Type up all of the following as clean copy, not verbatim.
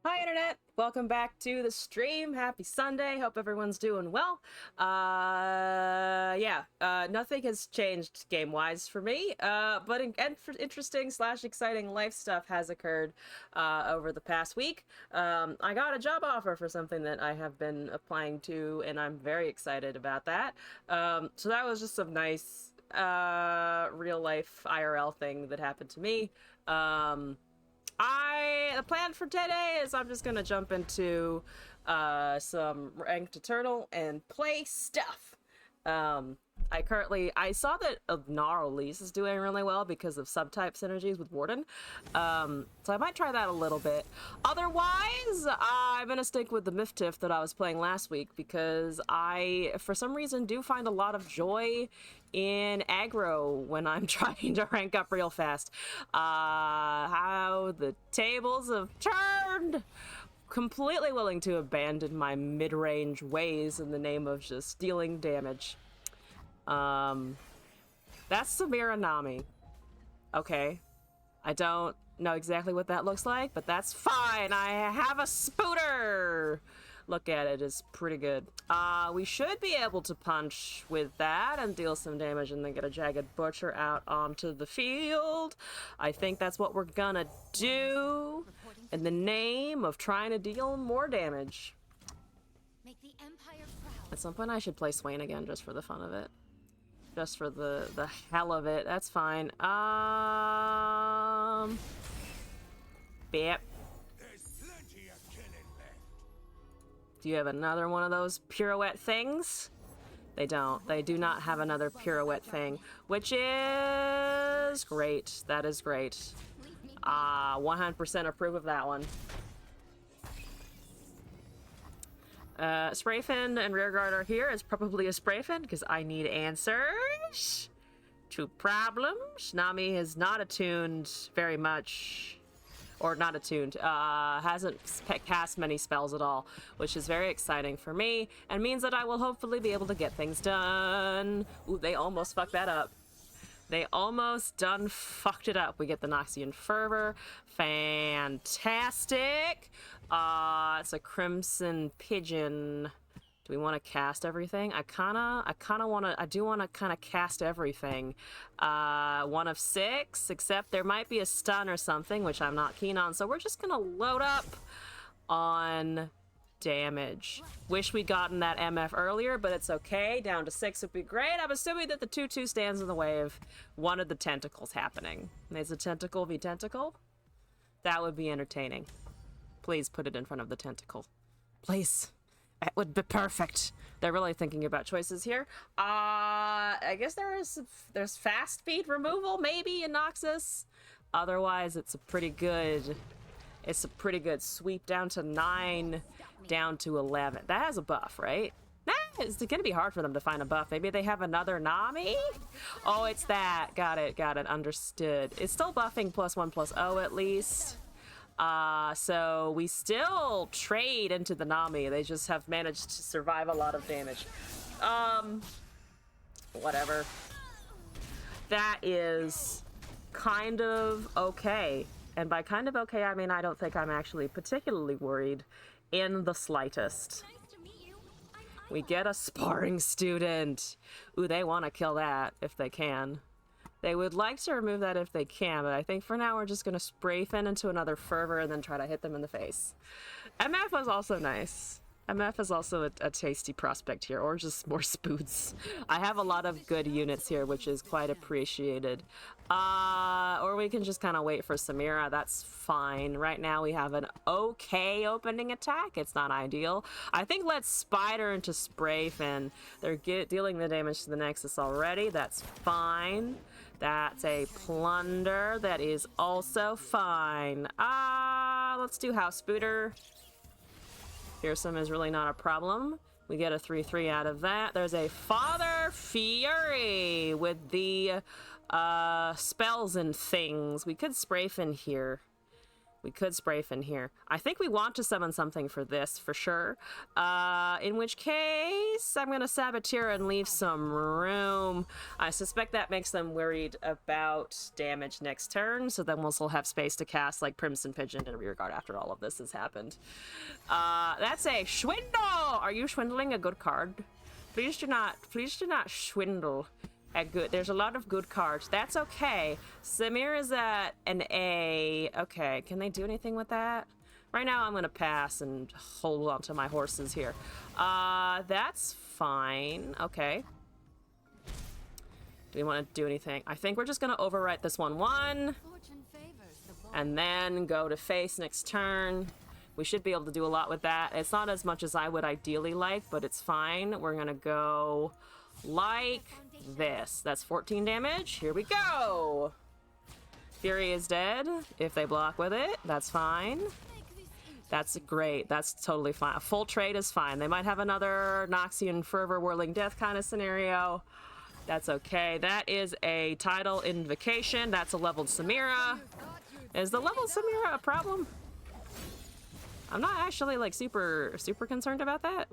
Hi Internet! Welcome back to the stream. Happy Sunday. Hope everyone's doing well. Nothing has changed game-wise for me, but interesting / exciting life stuff has occurred over the past week. I got a job offer for something that I have been applying to, and I'm very excited about that. So that was just some nice real-life IRL thing that happened to me. The plan for today is I'm just gonna jump into some ranked eternal and play stuff. I saw that Gnarlease is doing really well because of subtype synergies with Warden. So I might try that a little bit. Otherwise, I'm gonna stick with the Miftiff that I was playing last week because I, for some reason, do find a lot of joy in aggro when I'm trying to rank up real fast. How the tables have turned! Completely willing to abandon my mid-range ways in the name of just dealing damage. That's Samira Nami. Okay. I don't know exactly what that looks like, but that's fine. I have a spooter! Look at it, it's pretty good. We should be able to punch with that and deal some damage and then get a Jagged Butcher out onto the field. I think that's what we're gonna do in the name of trying to deal more damage. Make the Empire proud. At some point I should play Swain again just for the fun of it. Just for the hell of it. That's fine. Bip. Do you have another one of those pirouette things? They don't. They do not have another pirouette thing, which is great. That is great. 100% approve of that one. Sprayfin and Rearguard are here. It's probably a Sprayfin because I need answers to problems. Nami is not attuned very much. Or not attuned, hasn't cast many spells at all, which is very exciting for me, and means that I will hopefully be able to get things done. Ooh, they almost fucked that up. They almost done fucked it up. We get the Noxian Fervor. Fantastic. It's a Crimson Pigeon. Do we want to cast everything? I do want to kind of cast everything. 1 of 6, except there might be a stun or something, which I'm not keen on. So we're just going to load up on damage. Wish we'd gotten that MF earlier, but it's okay. Down to 6 would be great. I'm assuming that the 2/2 stands in the way of one of the tentacles happening. There's a tentacle v tentacle. That would be entertaining. Please put it in front of the tentacle. Please. It would be perfect. They're really thinking about choices here. I guess there's fast speed removal maybe in Noxus. Otherwise, it's a pretty good sweep down to 9, down to 11. That has a buff, right? It's gonna be hard for them to find a buff. Maybe they have another Nami? Oh, it's that. Got it. Understood. It's still buffing +1/+0 at least. So we still trade into the Nami. They just have managed to survive a lot of damage. Whatever. That is kind of okay. And by kind of okay, I mean I don't think I'm actually particularly worried in the slightest. Nice to meet you. We get a sparring student. Ooh, they want to kill that if they can. They would like to remove that if they can, but I think for now we're just going to Sprayfin into another Fervor and then try to hit them in the face. MF was also nice. MF is also a tasty prospect here, or just more spoots. I have a lot of good units here, which is quite appreciated. Or we can just kind of wait for Samira. That's fine. Right now we have an okay opening attack. It's not ideal. I think let's Spider into Sprayfin. They're dealing the damage to the Nexus already. That's fine. That's a Plunder. That is also fine. Let's do House Spooter. Fearsome is really not a problem. We get a 3/3 out of that. There's a Father Fury with the spells and things. We could Sprayfin here. We could strafe in here. I think we want to summon something for this, for sure. In which case, I'm going to Saboteur and leave some room. I suspect that makes them worried about damage next turn, so then we'll still have space to cast, like, Crimson Pigeon and Rearguard after all of this has happened. That's a Schwindle! Are you swindling a good card? Please do not swindle. Good. There's a lot of good cards. That's okay. Samir is at an A. Okay, can they do anything with that? Right now I'm gonna pass and hold on to my horses here. That's fine. Okay. Do we want to do anything? I think we're just gonna overwrite this 1/1 and then go to face next turn. We should be able to do a lot with that. It's not as much as I would ideally like, but it's fine. We're gonna go like this. That's 14 damage. Here we go. Fury is dead. If they block with it, that's fine. That's great. That's totally fine. A full trade is fine. They might have another Noxian Fervor, Whirling Death kind of scenario. That's okay. That is a Tidal Invocation. That's a leveled Samira. Is the leveled Samira a problem? I'm not actually like super concerned about that.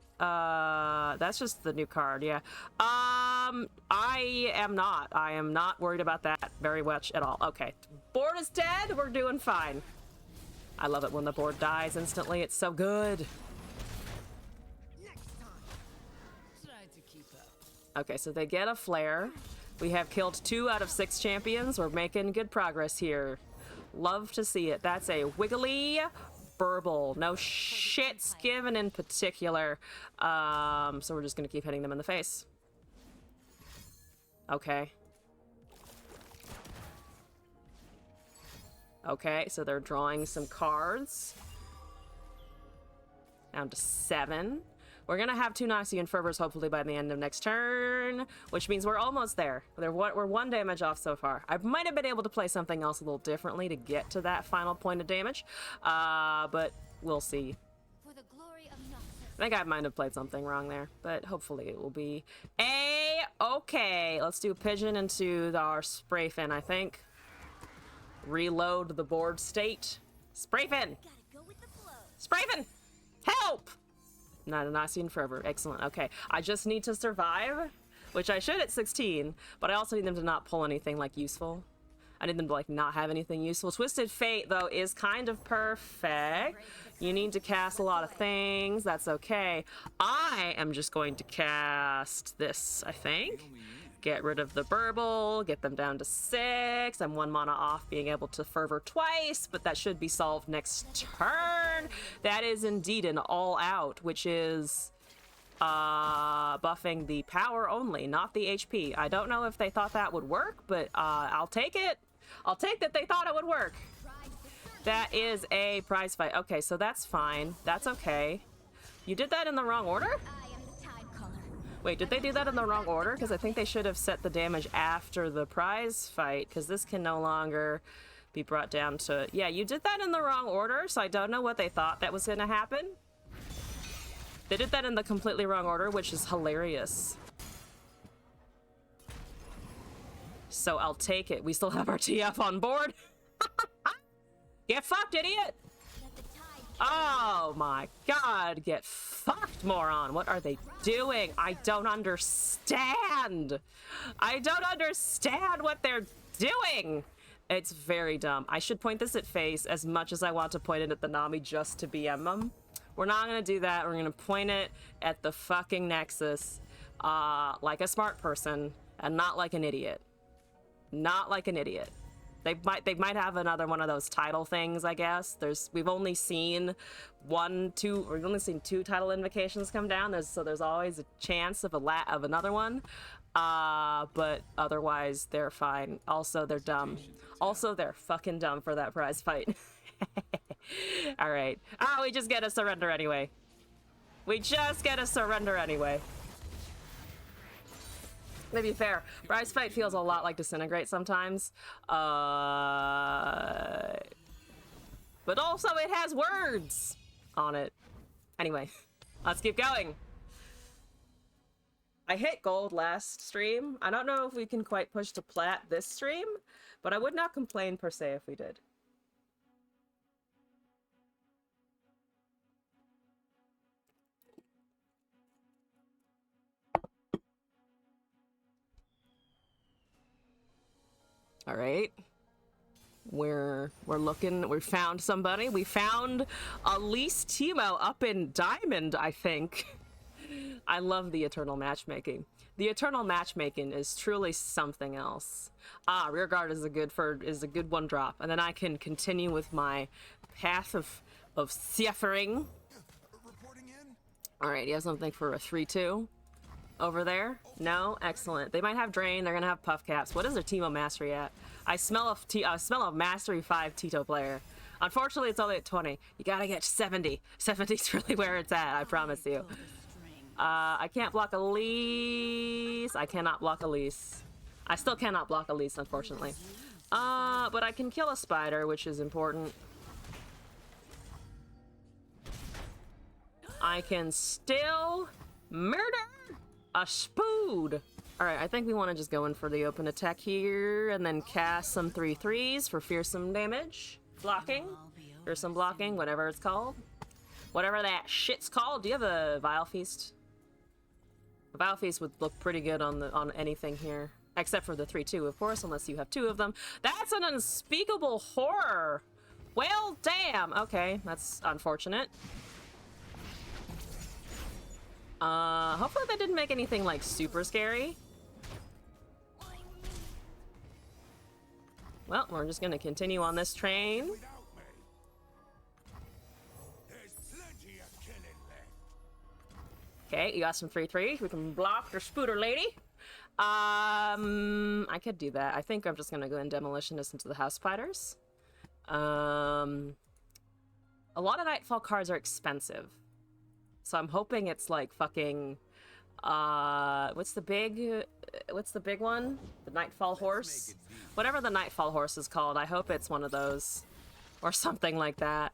That's just the new card, yeah. I am not worried about that very much at all. Okay, board is dead. We're doing fine. I love it when the board dies instantly. It's so good. Okay, so they get a flare. We have killed 2 out of 6 champions. We're making good progress here. Love to see it. That's a Wiggly Burble. No shits given in particular. So we're just gonna keep hitting them in the face. Okay. Okay, so they're drawing some cards. Down to 7. We're gonna have 2 Noxian Fervors hopefully by the end of next turn, which means we're almost there. We're 1 damage off so far. I might have been able to play something else a little differently to get to that final point of damage, but we'll see. For the glory of Noxus. I think I might have played something wrong there, but hopefully it will be A-okay. Let's do Pigeon into our Spray Fin, I think. Reload the board state. Spray Fin! Gotta go with the flow. Spray Fin! Help! Not a Noxian Fervor. Excellent. Okay. I just need to survive, which I should at 16, but I also need them to not pull anything, like, useful. I need them to, like, not have anything useful. Twisted Fate, though, is kind of perfect. You need to cast a lot of things. That's okay. I am just going to cast this, I think. Get rid of the Burble, get them down to 6. I'm 1 mana off being able to Fervor twice, but that should be solved next turn. That is indeed an all-out, which is buffing the power only, not the HP. I don't know if they thought that would work, but I'll take it. I'll take that they thought it would work. That is a prize fight. Okay, so that's fine. That's okay. You did that in the wrong order? Wait, did they do that in the wrong order? Because I think they should have set the damage after the prize fight, because this can no longer be brought down to... Yeah, you did that in the wrong order, so I don't know what they thought that was going to happen. They did that in the completely wrong order, which is hilarious. So I'll take it. We still have our TF on board. Get fucked, idiot! Oh my god, get fucked, moron. What are they doing? I don't understand. I don't understand what they're doing. It's very dumb. I should point this at face as much as I want to point it at the Nami just to BM them. We're not gonna do that. We're gonna point it at the fucking Nexus like a smart person and not like an idiot. Not like an idiot. They might have another one of those title things, I guess. We've only seen we've only seen 2 title invocations come down. So there's always a chance of another one. But otherwise they're fine. Also, they're dumb. Also, they're fucking dumb for that prize fight. All right. We just get a surrender anyway. We just get a surrender anyway. To be fair, prize fight feels a lot like Disintegrate sometimes. But also it has words on it. Anyway, let's keep going. I hit gold last stream. I don't know if we can quite push to plat this stream, but I would not complain per se if we did. All right. We're looking. We found somebody. We found Elise Timo up in Diamond, I think. I love the eternal matchmaking. The eternal matchmaking is truly something else. Ah, rearguard is a good one drop, and then I can continue with my path of suffering. All right, you have something for a 3-2 over there? No, excellent. They might have drain. They're gonna have puff caps. What is their Timo mastery at? I smell a mastery 5 Tito player. Unfortunately, it's only at 20. You gotta get 70. 70's really where it's at. I promise you. I can't block Elise. I cannot block Elise. I still cannot block Elise, unfortunately. But I can kill a spider, which is important. I can still murder a spood. All right, I think we want to just go in for the open attack here and then cast some 3/3s for fearsome damage. Blocking. Fearsome blocking, whatever it's called. Whatever that shit's called. Do you have a Vile Feast? A Vile Feast would look pretty good on anything here. Except for the 3/2, of course, unless you have 2 of them. That's an unspeakable horror! Well, damn! Okay, that's unfortunate. Hopefully they didn't make anything, like, super scary. Well, we're just gonna continue on this train. Okay, you got some 3/3. We can block your spooter lady. I could do that. I think I'm just gonna go and demolitionist into the house spiders. A lot of Nightfall cards are expensive. So I'm hoping it's like fucking what's the big one? The Nightfall horse? Whatever the Nightfall horse is called, I hope it's one of those. Or something like that.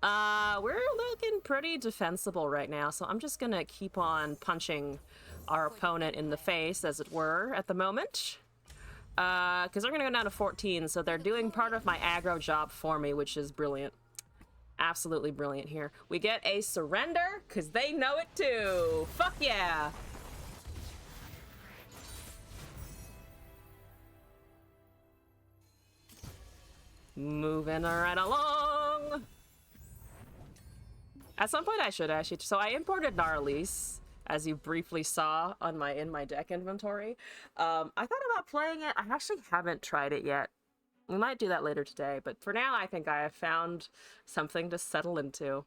We're looking pretty defensible right now, so I'm just gonna keep on punching our opponent in the face, as it were, at the moment. Because they're gonna go down to 14, so they're doing part of my aggro job for me, which is brilliant. Absolutely brilliant here. We get a surrender, because they know it too. Fuck yeah! Moving right along. At some point I should actually, so I imported Gnarlise, as you briefly saw on in my deck inventory. I thought about playing it. I actually haven't tried it yet. We might do that later today, but for now I think I have found something to settle into.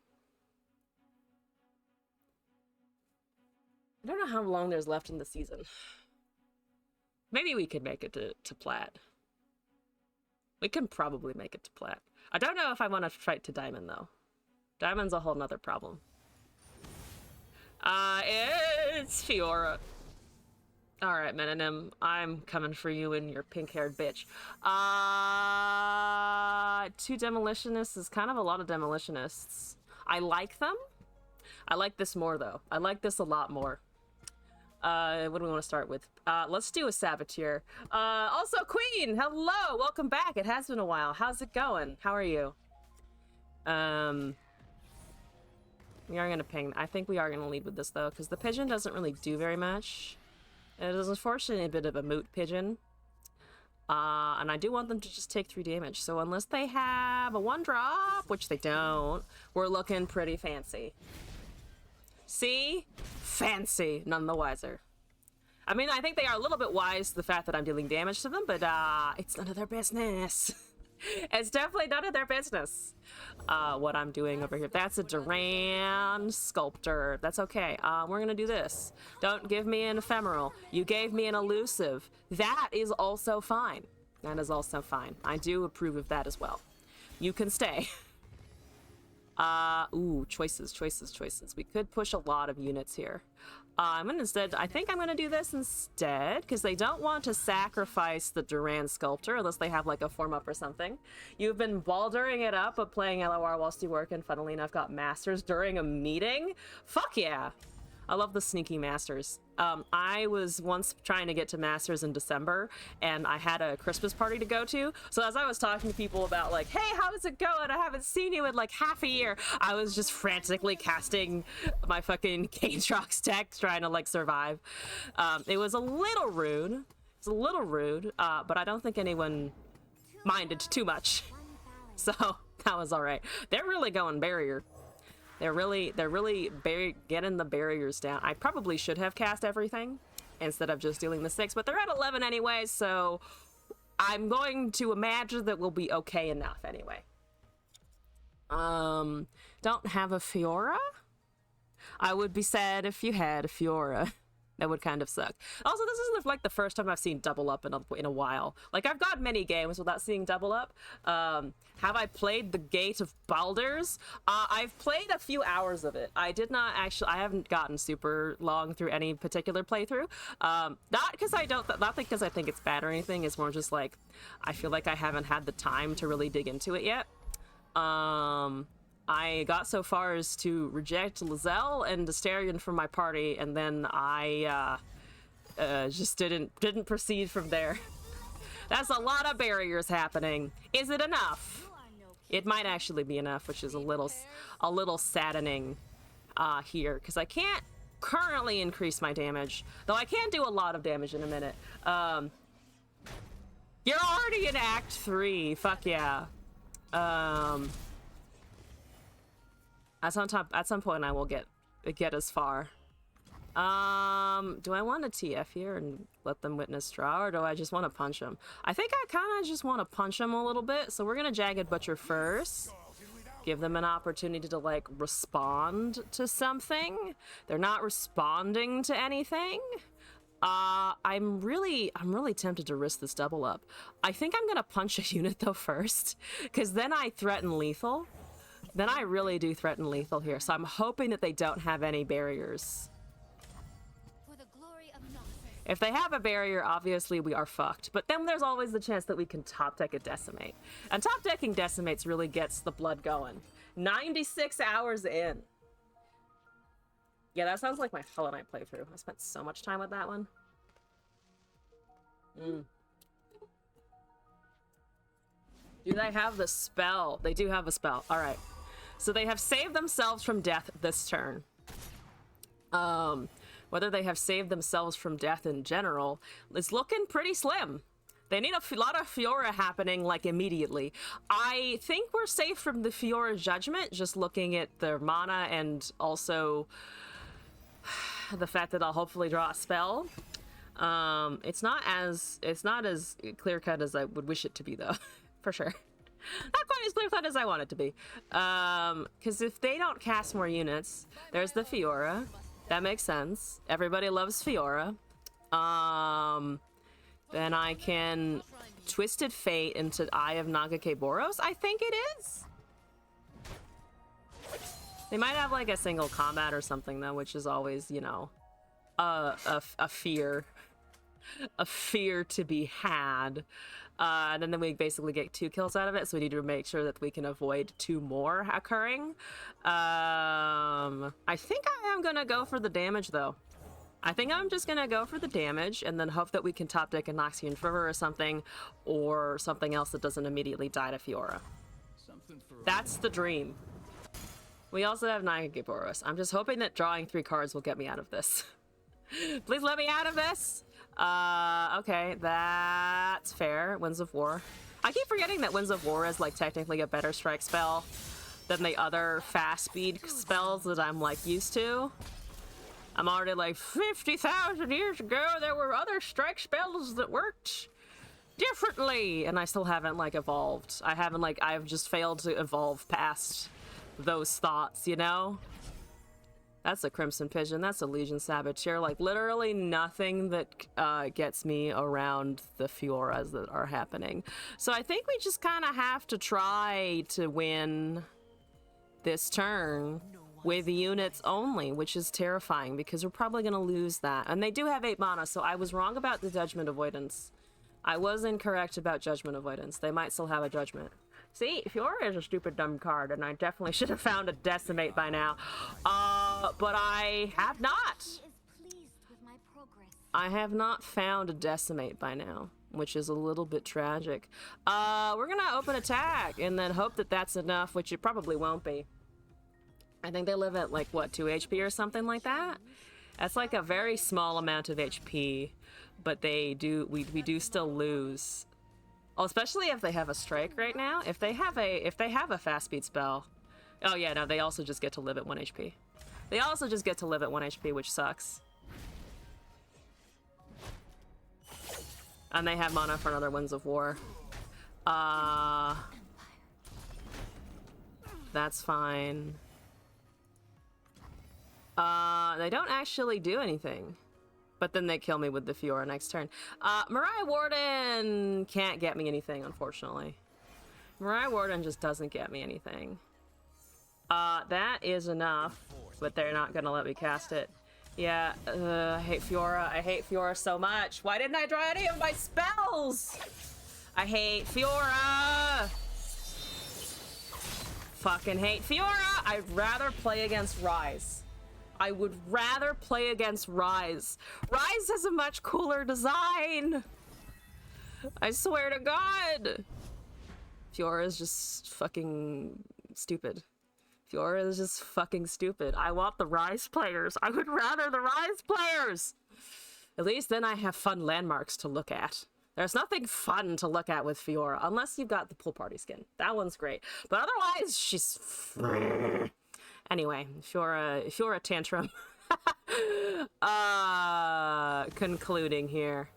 I don't know how long there's left in the season. Maybe we could make it to Plat. We can probably make it to Plat. I don't know if I want to fight to Diamond, though. Diamond's a whole nother problem. It's Fiora. Alright, Menanim, I'm coming for you and your pink-haired bitch. 2 demolitionists is kind of a lot of demolitionists. I like them. I like this more, though. I like this a lot more. What do we want to start with? Let's do a Saboteur. Also, Queen, hello! Welcome back. It has been a while. How's it going? How are you? We are going to ping. I think we are going to lead with this, though, because the pigeon doesn't really do very much. It is unfortunately a bit of a moot pigeon. And I do want them to just take 3 damage. So unless they have a 1-drop, which they don't, we're looking pretty fancy. See? Fancy. None the wiser. I mean, I think they are a little bit wise to the fact that I'm dealing damage to them, but it's none of their business. It's definitely none of their business. What I'm doing over here. That's a Duran Sculptor. That's okay. We're gonna do this. Don't give me an ephemeral. You gave me an elusive. That is also fine. That is also fine. I do approve of that as well. You can stay. Ooh, choices. We could push a lot of units here. I'm gonna instead, I think I'm gonna do this instead, because they don't want to sacrifice the Duran Sculptor unless they have like a form up or something. You've been baldering it up of playing LOR whilst you work, and funnily enough got Masters during a meeting? Fuck yeah! I love the sneaky Masters. I was once trying to get to Masters in December, and I had a Christmas party to go to. So as I was talking to people about like, hey, how's it going? I haven't seen you in like half a year. I was just frantically casting my fucking Kane Trox deck, trying to like survive. It was a little rude, It's a little rude, but I don't think anyone minded too much. So that was all right. They're really going barrier. They're really getting the barriers down. I probably should have cast everything instead of just doing the 6, but they're at 11 anyway, so I'm going to imagine that we'll be okay enough anyway. Don't have a Fiora? I would be sad if you had a Fiora. That would kind of suck. Also, this is like the first time I've seen double up in a while. Like, I've got many games without seeing double up. Have I played the Gate of Baldur's? I've played a few hours of it. I haven't gotten super long through any particular playthrough. Not because I think it's bad or anything. It's more just like, I feel like I haven't had the time to really dig into it yet. I got so far as to reject Lizelle and Asterion from my party, and then I just didn't proceed from there. That's a lot of barriers happening. Is it enough? It might actually be enough, which is a little saddening here, because I can't currently increase my damage, though I can do a lot of damage in a minute. You're already in Act 3. Fuck yeah. At some point I will get as far. Do I want to TF here and let them witness draw, or do I just want to punch them? I think I kind of just want to punch them a little bit, so we're gonna Jagged Butcher first. Give them an opportunity to, like, respond to something. They're not responding to anything. I'm really tempted to risk this double up. I think I'm gonna punch a unit though first, because then I threaten lethal. Then I really do threaten lethal here, so I'm hoping that they don't have any barriers. For the glory of Noxus. If they have a barrier, obviously we are fucked. But then there's always the chance that we can top deck a Decimate. And top decking Decimates really gets the blood going. 96 hours in. Yeah, that sounds like my Hollow Knight playthrough. I spent so much time with that one. Do they have the spell? They do have a spell. All right. So they have saved themselves from death this turn. Whether they have saved themselves from death in general is looking pretty slim. They need a lot of Fiora happening, like, immediately. I think we're safe from the Fiora Judgment, just looking at their mana and also the fact that I'll hopefully draw a spell. It's not as clear-cut as I would wish it to be, though. For sure. Not quite as clear-cut as I want it to be. Because if they don't cast more units, there's the Fiora. That makes sense. Everybody loves Fiora. Then I can Twisted Fate into Eye of Nagakeboros, I think it is. They might have, like, a single combat or something, though, which is always, you know, a fear. A fear to be had. And then we basically get 2 kills out of it, so we need to make sure that we can avoid 2 more occurring. I think I am gonna go for the damage, though. I think I'm just gonna go for the damage and then hope that we can top deck a Noxian Fervor or something else that doesn't immediately die to Fiora. That's the dream. We also have Nagakeboros. I'm just hoping that drawing 3 cards will get me out of this. Please let me out of this! Okay, that's fair. Winds of War. I keep forgetting that Winds of War is, like, technically a better strike spell than the other fast speed spells that I'm, like, used to. I'm already like, 50,000 years ago, there were other strike spells that worked differently, and I still haven't, like, evolved. I've just failed to evolve past those thoughts, you know? That's a Crimson Pigeon. That's a Legion Saboteur. Like, literally nothing that gets me around the Fioras that are happening. So I think we just kind of have to try to win this turn with units only, which is terrifying because we're probably going to lose that. And they do have 8 mana, so I was wrong about the Judgment Avoidance. I was incorrect about Judgment Avoidance. They might still have a Judgment. See, Fiora is a stupid dumb card, and I definitely should have found a Decimate by now. But I have not. He is pleased with my progress. I have not found a Decimate by now, which is a little bit tragic. We're gonna open attack, and then hope that that's enough, which it probably won't be. I think they live at, like, what, 2 HP or something like that? That's, like, a very small amount of HP. but they do, we do still lose. Oh, especially if they have a strike right now. If they have a fast speed spell. Oh yeah, no, they also just get to live at 1 HP. They also just get to live at 1 HP, which sucks. And they have mana for another Winds of War. That's fine. They don't actually do anything. But then they kill me with the Fiora next turn. Mariah Warden can't get me anything, unfortunately. Mariah Warden just doesn't get me anything. That is enough, but they're not gonna let me cast it. Yeah, I hate Fiora. I hate Fiora so much. Why didn't I draw any of my spells? I hate Fiora. Fucking hate Fiora. I'd rather play against Rise. I would rather play against Rise. Rise has a much cooler design. I swear to God. Fiora is just fucking stupid. Fiora is just fucking stupid. I want the Rise players. I would rather the Rise players. At least then I have fun landmarks to look at. There's nothing fun to look at with Fiora, unless you've got the pool party skin. That one's great. But otherwise, she's... Anyway, Fiora tantrum. Concluding here.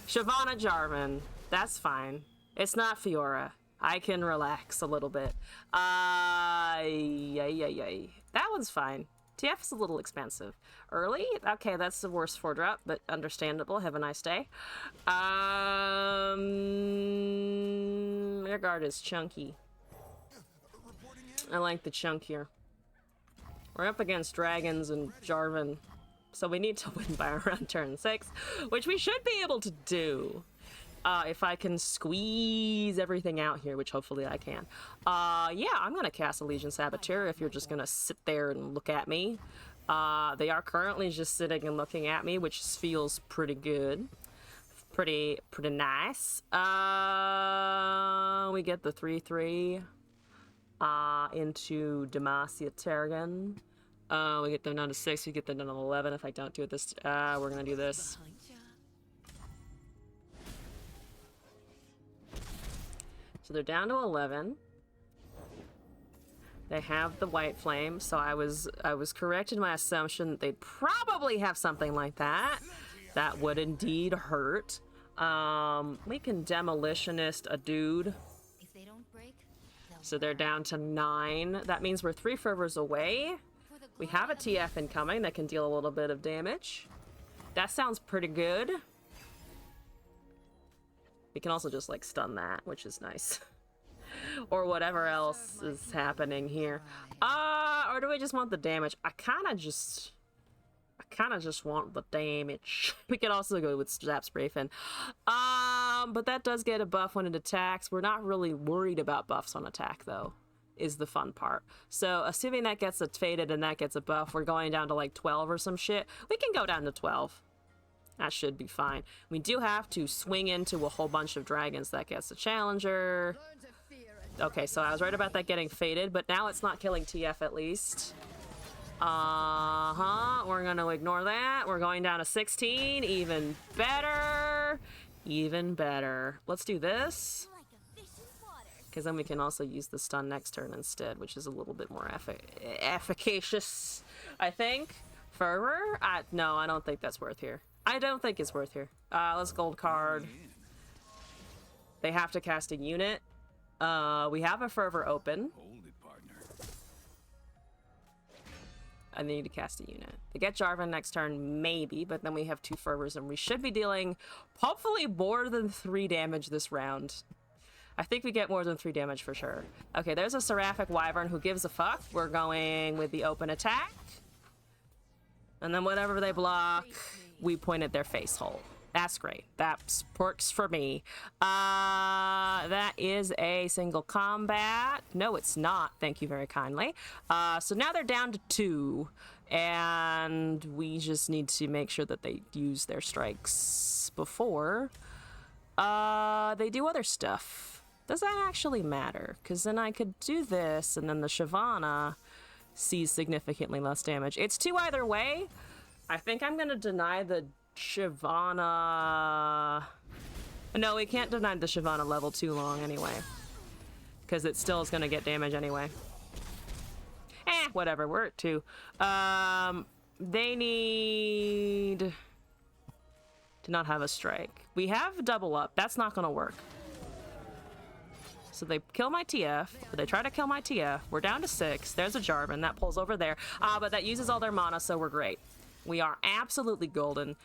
Shyvana Jarvan. That's fine. It's not Fiora. I can relax a little bit. That one's fine. TF is a little expensive. Early? Okay, that's the worst 4-drop, but understandable. Have a nice day. Rear guard is chunky. I like the chunkier. We're up against dragons and Jarvan, so we need to win by around turn 6, which we should be able to do. If I can squeeze everything out here, which hopefully I can. Yeah, I'm gonna cast a Legion Saboteur if you're just gonna sit there and look at me. They are currently just sitting and looking at me, which feels pretty good. Pretty nice. We get the 3/3 into Demacia Terragon. We get them down to 6, we get them down to 11 if I don't do it this... we're gonna do this. So they're down to 11. They have the White Flame, so I was correct in my assumption that they'd probably have something like that. That would indeed hurt. We can Demolitionist a dude. If they don't break, So they're down to 9. That means we're 3 fervors away. We have a TF incoming that can deal a little bit of damage. That sounds pretty good. We can also just like stun that, which is nice. Or whatever else is happening here. Or do we just want the damage? I kind of just want the damage. We could also go with Zap Sprayfin. But that does get a buff when it attacks. We're not really worried about buffs on attack though, is the fun part. So assuming that gets a faded and that gets a buff, we're going down to like 12 or some shit. We can go down to 12. That should be fine. We do have to swing into a whole bunch of dragons. That gets a challenger. Okay, so I was right about that getting faded, but now it's not killing TF at least. We're gonna ignore that. We're going down to 16. Even better. Even better. Let's do this. Because then we can also use the stun next turn instead, which is a little bit more efficacious, I think. Fervor? No, I don't think that's worth here. I don't think it's worth here. Let's gold card. They have to cast a unit. We have a Fervor open. I need to cast a unit. They get Jarvan next turn, maybe, but then we have 2 Fervors, and we should be dealing, hopefully, more than 3 damage this round. I think we get more than 3 damage for sure. Okay, there's a Seraphic Wyvern who gives a fuck. We're going with the open attack. And then whatever they block, we point at their face hole. That's great. That works for me. That is a single combat. No, it's not. Thank you very kindly. So now they're down to 2. And we just need to make sure that they use their strikes before they do other stuff. Does that actually matter? Because then I could do this, and then the Shyvana sees significantly less damage. It's 2 either way. I think I'm going to deny the Shyvana. No, we can't deny the Shyvana level too long anyway. Because it still is going to get damage anyway. Whatever, we're at 2. They need to not have a strike. We have double up. That's not going to work. So they kill my TF, but they try to kill my TF. We're down to 6. There's a Jarvan. That pulls over there. But that uses all their mana, so we're great. We are absolutely golden.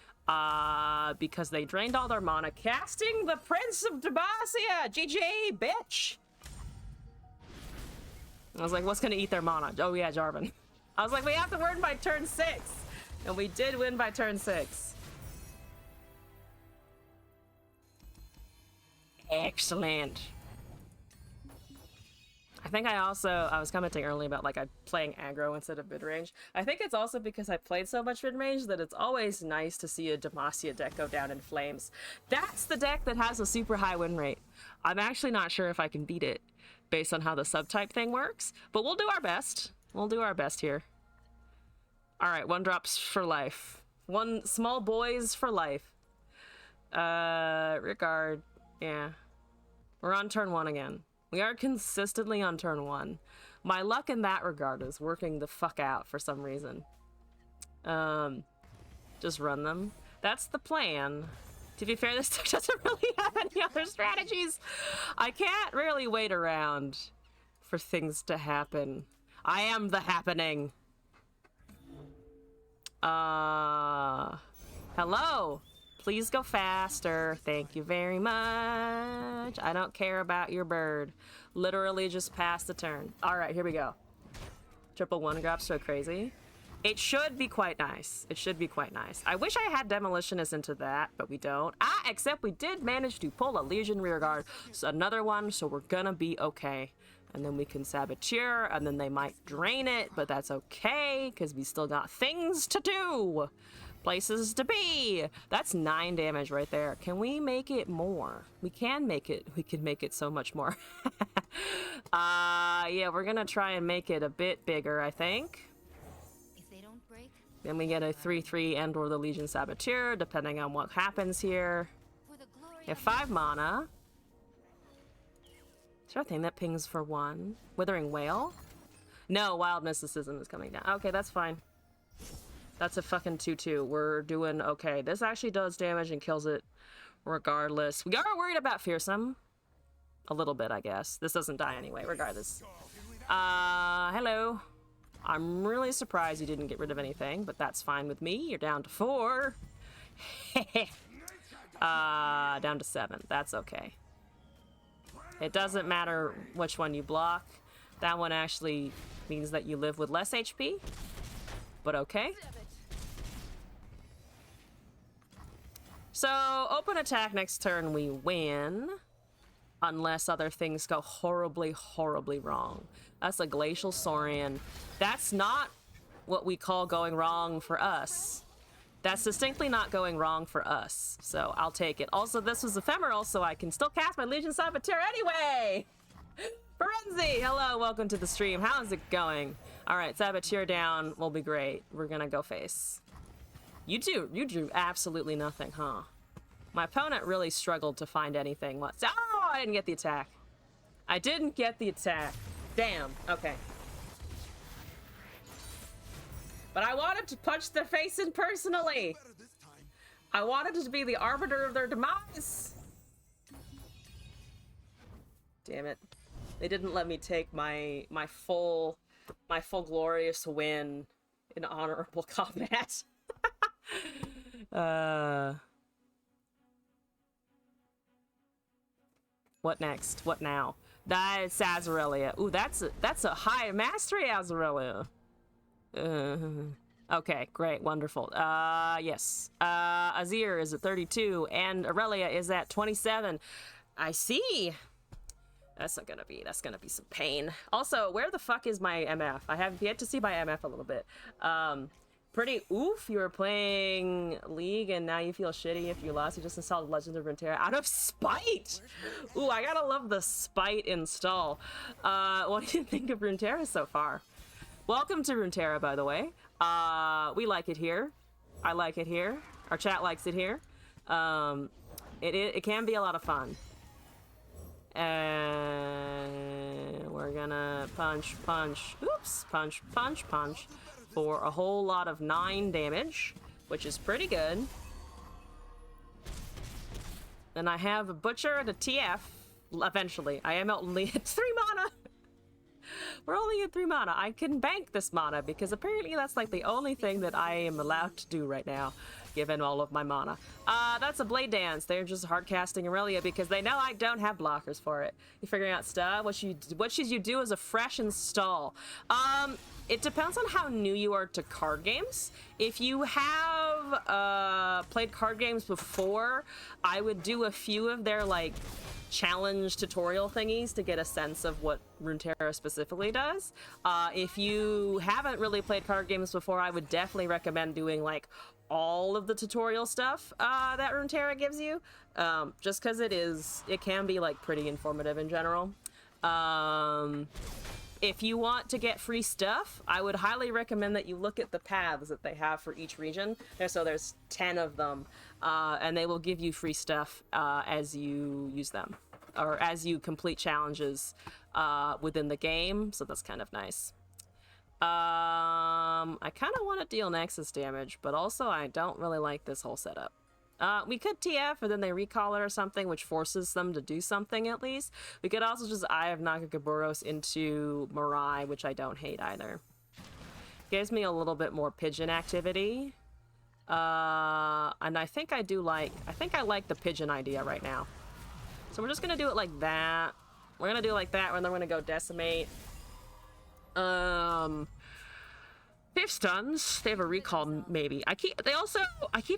Because they drained all their mana, casting the Prince of Demacia! GG, bitch! I was like, what's gonna eat their mana? Oh yeah, Jarvan. I was like, we have to win by turn 6! And we did win by turn 6. Excellent. I think I was commenting earlier about like I'm playing aggro instead of mid-range. I think it's also because I played so much mid-range that it's always nice to see a Demacia deck go down in flames. That's the deck that has a super high win rate. I'm actually not sure if I can beat it based on how the subtype thing works, but we'll do our best. We'll do our best here. All right, 1 drops for life. 1 small boys for life. Regard. Yeah. We're on turn 1 again. We are consistently on turn 1. My luck in that regard is working the fuck out for some reason. Just run them. That's the plan. To be fair, this deck doesn't really have any other strategies. I can't really wait around for things to happen. I am the happening. Hello? Please go faster. Thank you very much. I don't care about your bird. Literally just pass the turn. All right, here we go. Triple 1 drops so crazy. It should be quite nice. It should be quite nice. I wish I had Demolitionist into that, but we don't. Except we did manage to pull a Legion Rearguard. So another one, so we're gonna be okay. And then we can Saboteur, and then they might drain it, but that's okay, because we still got things to do. Places to be. That's 9 damage right there. Can we make it more? We can make it. We can make it so much more. Yeah, we're gonna try and make it a bit bigger, I think. If they don't break, Then we get a 3/3 and or the Legion Saboteur, depending on what happens here. for the glory We have of 5 mana. Is there a thing that pings for 1? Withering Whale? No, Wild Mysticism is coming down. Okay, that's fine. That's a fucking 2/2. We're doing okay. This actually does damage and kills it regardless. We are worried about Fearsome. A little bit, I guess. This doesn't die anyway, regardless. Hello. I'm really surprised you didn't get rid of anything, but that's fine with me. You're down to 4. Down to 7. That's okay. It doesn't matter which one you block. That one actually means that you live with less HP. But okay. So, open attack next turn, we win. Unless other things go horribly, horribly wrong. That's a Glacial Saurian. That's not what we call going wrong for us. That's distinctly not going wrong for us. So, I'll take it. Also, this was ephemeral, so I can still cast my Legion Saboteur anyway! Forenzi! Hello, welcome to the stream. How's it going? Alright, Saboteur down. Will be great. We're gonna go face. You drew absolutely nothing, huh? My opponent really struggled to find anything. Oh, I didn't get the attack. I didn't get the attack. Damn. Okay. But I wanted to punch their face in personally. I wanted to be the arbiter of their demise. Damn it. They didn't let me take my full glorious win in honorable combat. What next? What now? That's Azarelia. Ooh, that's a high mastery Azarelia. Okay, great, wonderful. Yes. Azir is at 32 and Aurelia is at 27. I see. That's gonna be some pain. Also, where the fuck is my MF? I have yet to see my MF a little bit. Pretty oof, you were playing League and now you feel shitty if you lost. You just installed Legends of Runeterra out of spite! Ooh, I gotta love the spite install. What do you think of Runeterra so far? Welcome to Runeterra, by the way. We like it here. I like it here. Our chat likes it here. It can be a lot of fun. And we're gonna punch, punch, oops, punch, punch, punch for a whole lot of 9 damage, which is pretty good. And I have a Butcher and a TF, eventually. I am only at 3 mana. We're only at 3 mana. I can bank this mana because apparently that's like the only thing that I am allowed to do right now, given all of my mana. That's a Blade Dance. They're just hard casting Aurelia because they know I don't have blockers for it. You're figuring out stuff. What should you do is a fresh install. It depends on how new you are to card games. If you have played card games before, I would do a few of their like challenge tutorial thingies to get a sense of what Runeterra specifically does. If you haven't really played card games before, I would definitely recommend doing like all of the tutorial stuff that Runeterra gives you, just because it can be like pretty informative in general. If you want to get free stuff, I would highly recommend that you look at the paths that they have for each region. There's 10 of them, and they will give you free stuff as you use them, or as you complete challenges within the game, so that's kind of nice. I kind of want to deal Nexus damage, but also I don't really like this whole setup. We could TF, and then they recall it or something, which forces them to do something at least. We could also just Eye of Nagagaburos into Mirai, which I don't hate either. Gives me a little bit more pigeon activity. And I think I like the pigeon idea right now. So we're just gonna do it like that. We're gonna do it like that, and then we're gonna go Decimate. They have stuns. They have a recall, maybe. I keep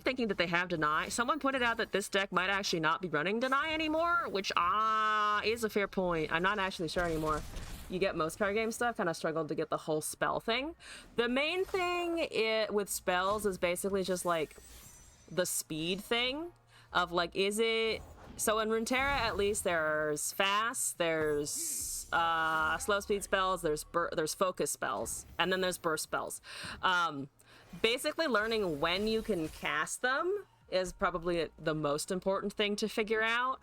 thinking that they have deny. Someone pointed out that this deck might actually not be running deny anymore, which is a fair point. I'm not actually sure anymore. You get most card game stuff. Kind of struggled to get the whole spell thing. The main thing with spells is basically just like the speed thing of like, is it? So in Runeterra, at least there's fast, there's slow speed spells, there's focus spells, and then there's burst spells. Basically learning when you can cast them is probably the most important thing to figure out.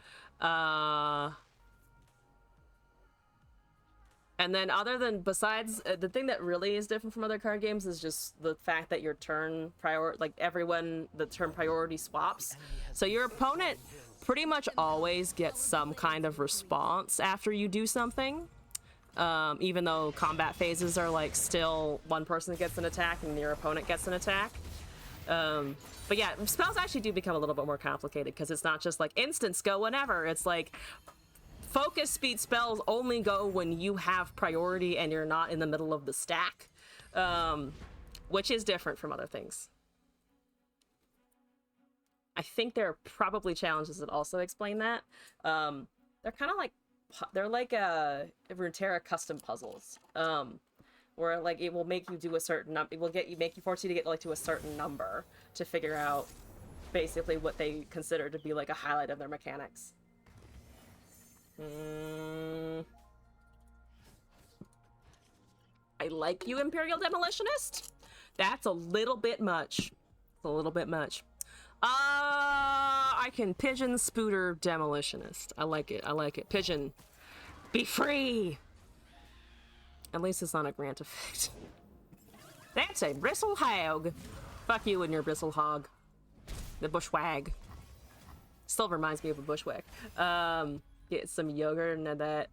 And then besides, the thing that really is different from other card games is just the fact that your turn the turn priority swaps. So your opponent pretty much always gets some kind of response after you do something. Even though combat phases are like still one person gets an attack and your opponent gets an attack. But yeah, spells actually do become a little bit more complicated because it's not just like instants go whenever. It's like focus speed spells only go when you have priority and you're not in the middle of the stack, which is different from other things. I think there are probably challenges that also explain that. They're kind of like, they're like Runeterra custom puzzles, where like it will make you do a certain it will force you to get like to a certain number to figure out basically what they consider to be like a highlight of their mechanics. I like you, Imperial Demolitionist. That's a little bit much. It's a little bit much. I can Pigeon Spooter Demolitionist. I like it. I like it. Pigeon, be free. At least it's not a grant effect. That's a bristle hog. Fuck you and your bristle hog. The bushwag. Still reminds me of a bushwhack. Get some yogurt and that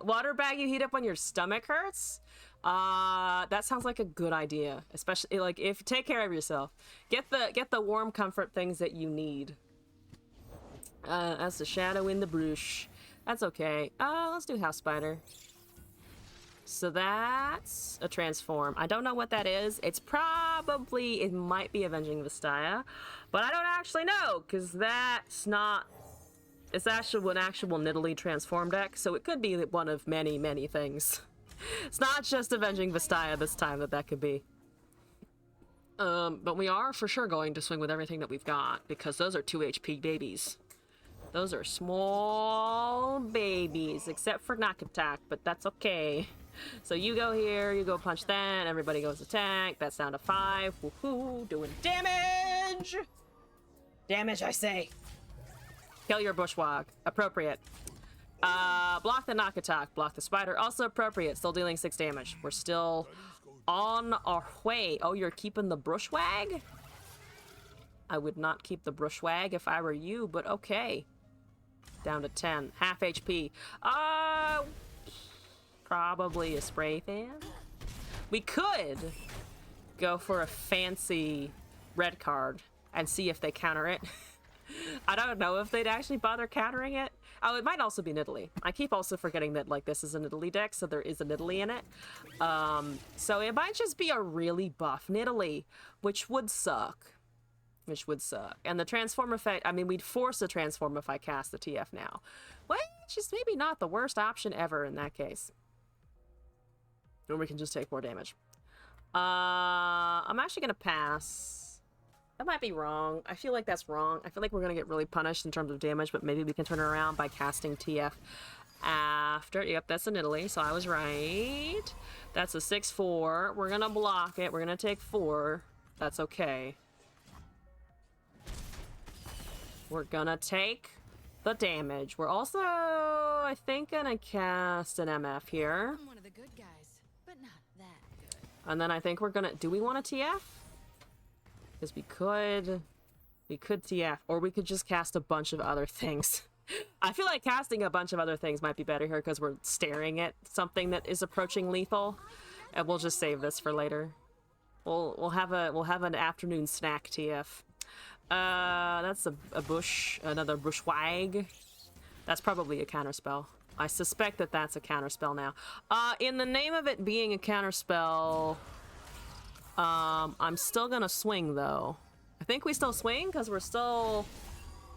water bag you heat up when your stomach hurts. That sounds like a good idea, especially like if take care of yourself. Get the warm comfort things that you need. That's the shadow in the brush. That's okay. Let's do House Spider. So that's a transform. I don't know what that is. It might be Avenging Vastaya, but I don't actually know because that's not. It's actually an actual Nidalee transform deck, so it could be one of many, many things. It's not just Avenging Vastaya this time that could be. But we are for sure going to swing with everything that we've got, because those are 2 HP babies. Those are small babies, except for knock attack, but that's okay. So you go here, you go punch that, everybody goes attack. That's down to 5. Woohoo, doing damage! Damage! Damage, I say. Kill your bushwog. Appropriate. Block the knock attack. Block the spider. Also appropriate. Still dealing 6 damage. We're still on our way. Oh, you're keeping the bushwag? I would not keep the bushwag if I were you, but okay. Down to 10. Half HP. Probably a spray fan. We could go for a fancy red card and see if they counter it. I don't know if they'd actually bother countering it. Oh, it might also be Nidalee. I keep also forgetting that, like, this is a Nidalee deck, so there is a Nidalee in it. So it might just be a really buff Nidalee, which would suck. Which would suck. And the transform effect, I mean, we'd force a transform if I cast the TF now. Which is maybe not the worst option ever in that case. Or we can just take more damage. I'm actually gonna pass. That might be wrong. I feel like that's wrong. I feel like we're gonna get really punished in terms of damage, but maybe we can turn it around by casting TF after. Yep, that's a Nidalee, so I was right. That's a 6/4. We're gonna block it. We're gonna take 4. That's okay. We're gonna take the damage. We're also, I think, gonna cast an MF here. I'm one of the good guys, but not that good. And then I think we're gonna, do we want a TF? Because we could TF, or we could just cast a bunch of other things. I feel like casting a bunch of other things might be better here because we're staring at something that is approaching lethal, and we'll just save this for later. We'll have an afternoon snack TF. That's a bush, another bushwag. That's probably a counterspell. I suspect that that's a counterspell now. In the name of it being a counterspell, I'm still gonna swing though. I think we still swing because we're still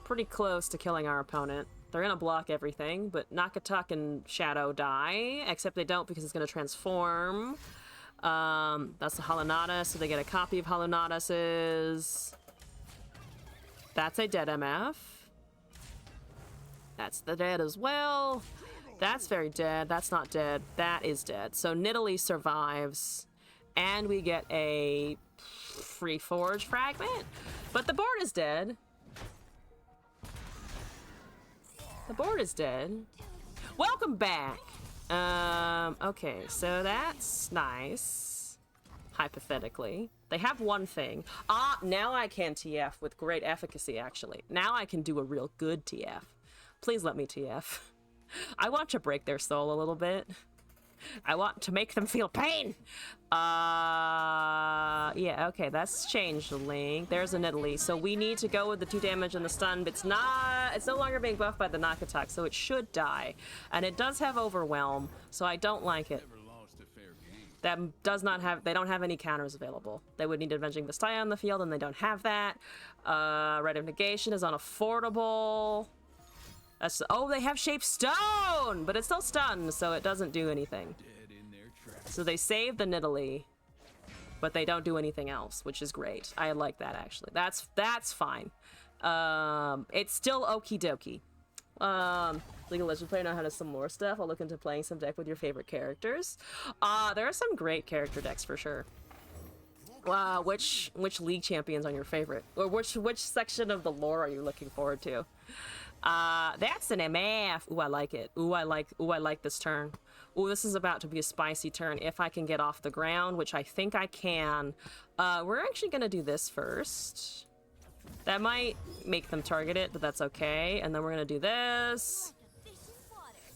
pretty close to killing our opponent. They're gonna block everything, but Nakatak and Shadow die, except they don't because it's gonna transform. That's the Halonata, so they get a copy of Halonatus's. That's a dead MF. That's the dead as well. That's very dead. That's not dead. That is dead. So Nidalee survives, and we get a free forge fragment. But the board is dead. The board is dead. Welcome back. Okay, so that's nice. Hypothetically. They have one thing. Now I can TF with great efficacy, actually. Now I can do a real good TF. Please let me TF. I want to break their soul a little bit. I want to make them feel pain. Yeah, okay, that's changed the link. There's a Nidalee. So we need to go with the 2 damage and the stun, but it's no longer being buffed by the knock attack, so it should die. And it does have overwhelm, so I don't like it. That does not have, they don't have any counters available. They would need Avenging Vastaya on the field, and they don't have that. Rite of Negation is unaffordable. That's, oh, they have Shape Stone, but it's still stunned, so it doesn't do anything. So they save the Nidalee, but they don't do anything else, which is great. I like that, actually. That's fine. It's still okie dokie. League of Legends player know how to some more stuff. I'll look into playing some deck with your favorite characters. There are some great character decks for sure. Which league champions are your favorite? Or which section of the lore are you looking forward to? That's an MF. Ooh, I like it. Ooh, I like this turn. Ooh, this is about to be a spicy turn if I can get off the ground, which I think I can. We're actually gonna do this first. That might make them target it, but that's okay. And then we're gonna do this,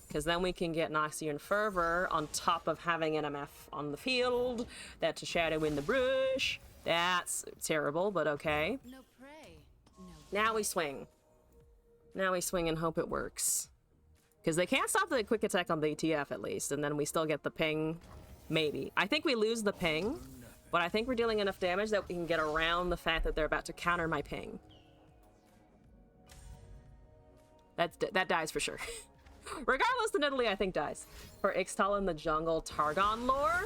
because then we can get Noxian Fervor on top of having an MF on the field. That's a shadow in the brush. That's terrible, but okay. No prey. No. Now we swing. Now we swing and hope it works. Because they can't stop the quick attack on the TF at least, and then we still get the ping. Maybe. I think we lose the ping, but I think we're dealing enough damage that we can get around the fact that they're about to counter my ping. That dies for sure. Regardless, the Nidalee I think dies. For Ixtal in the jungle Targon lore.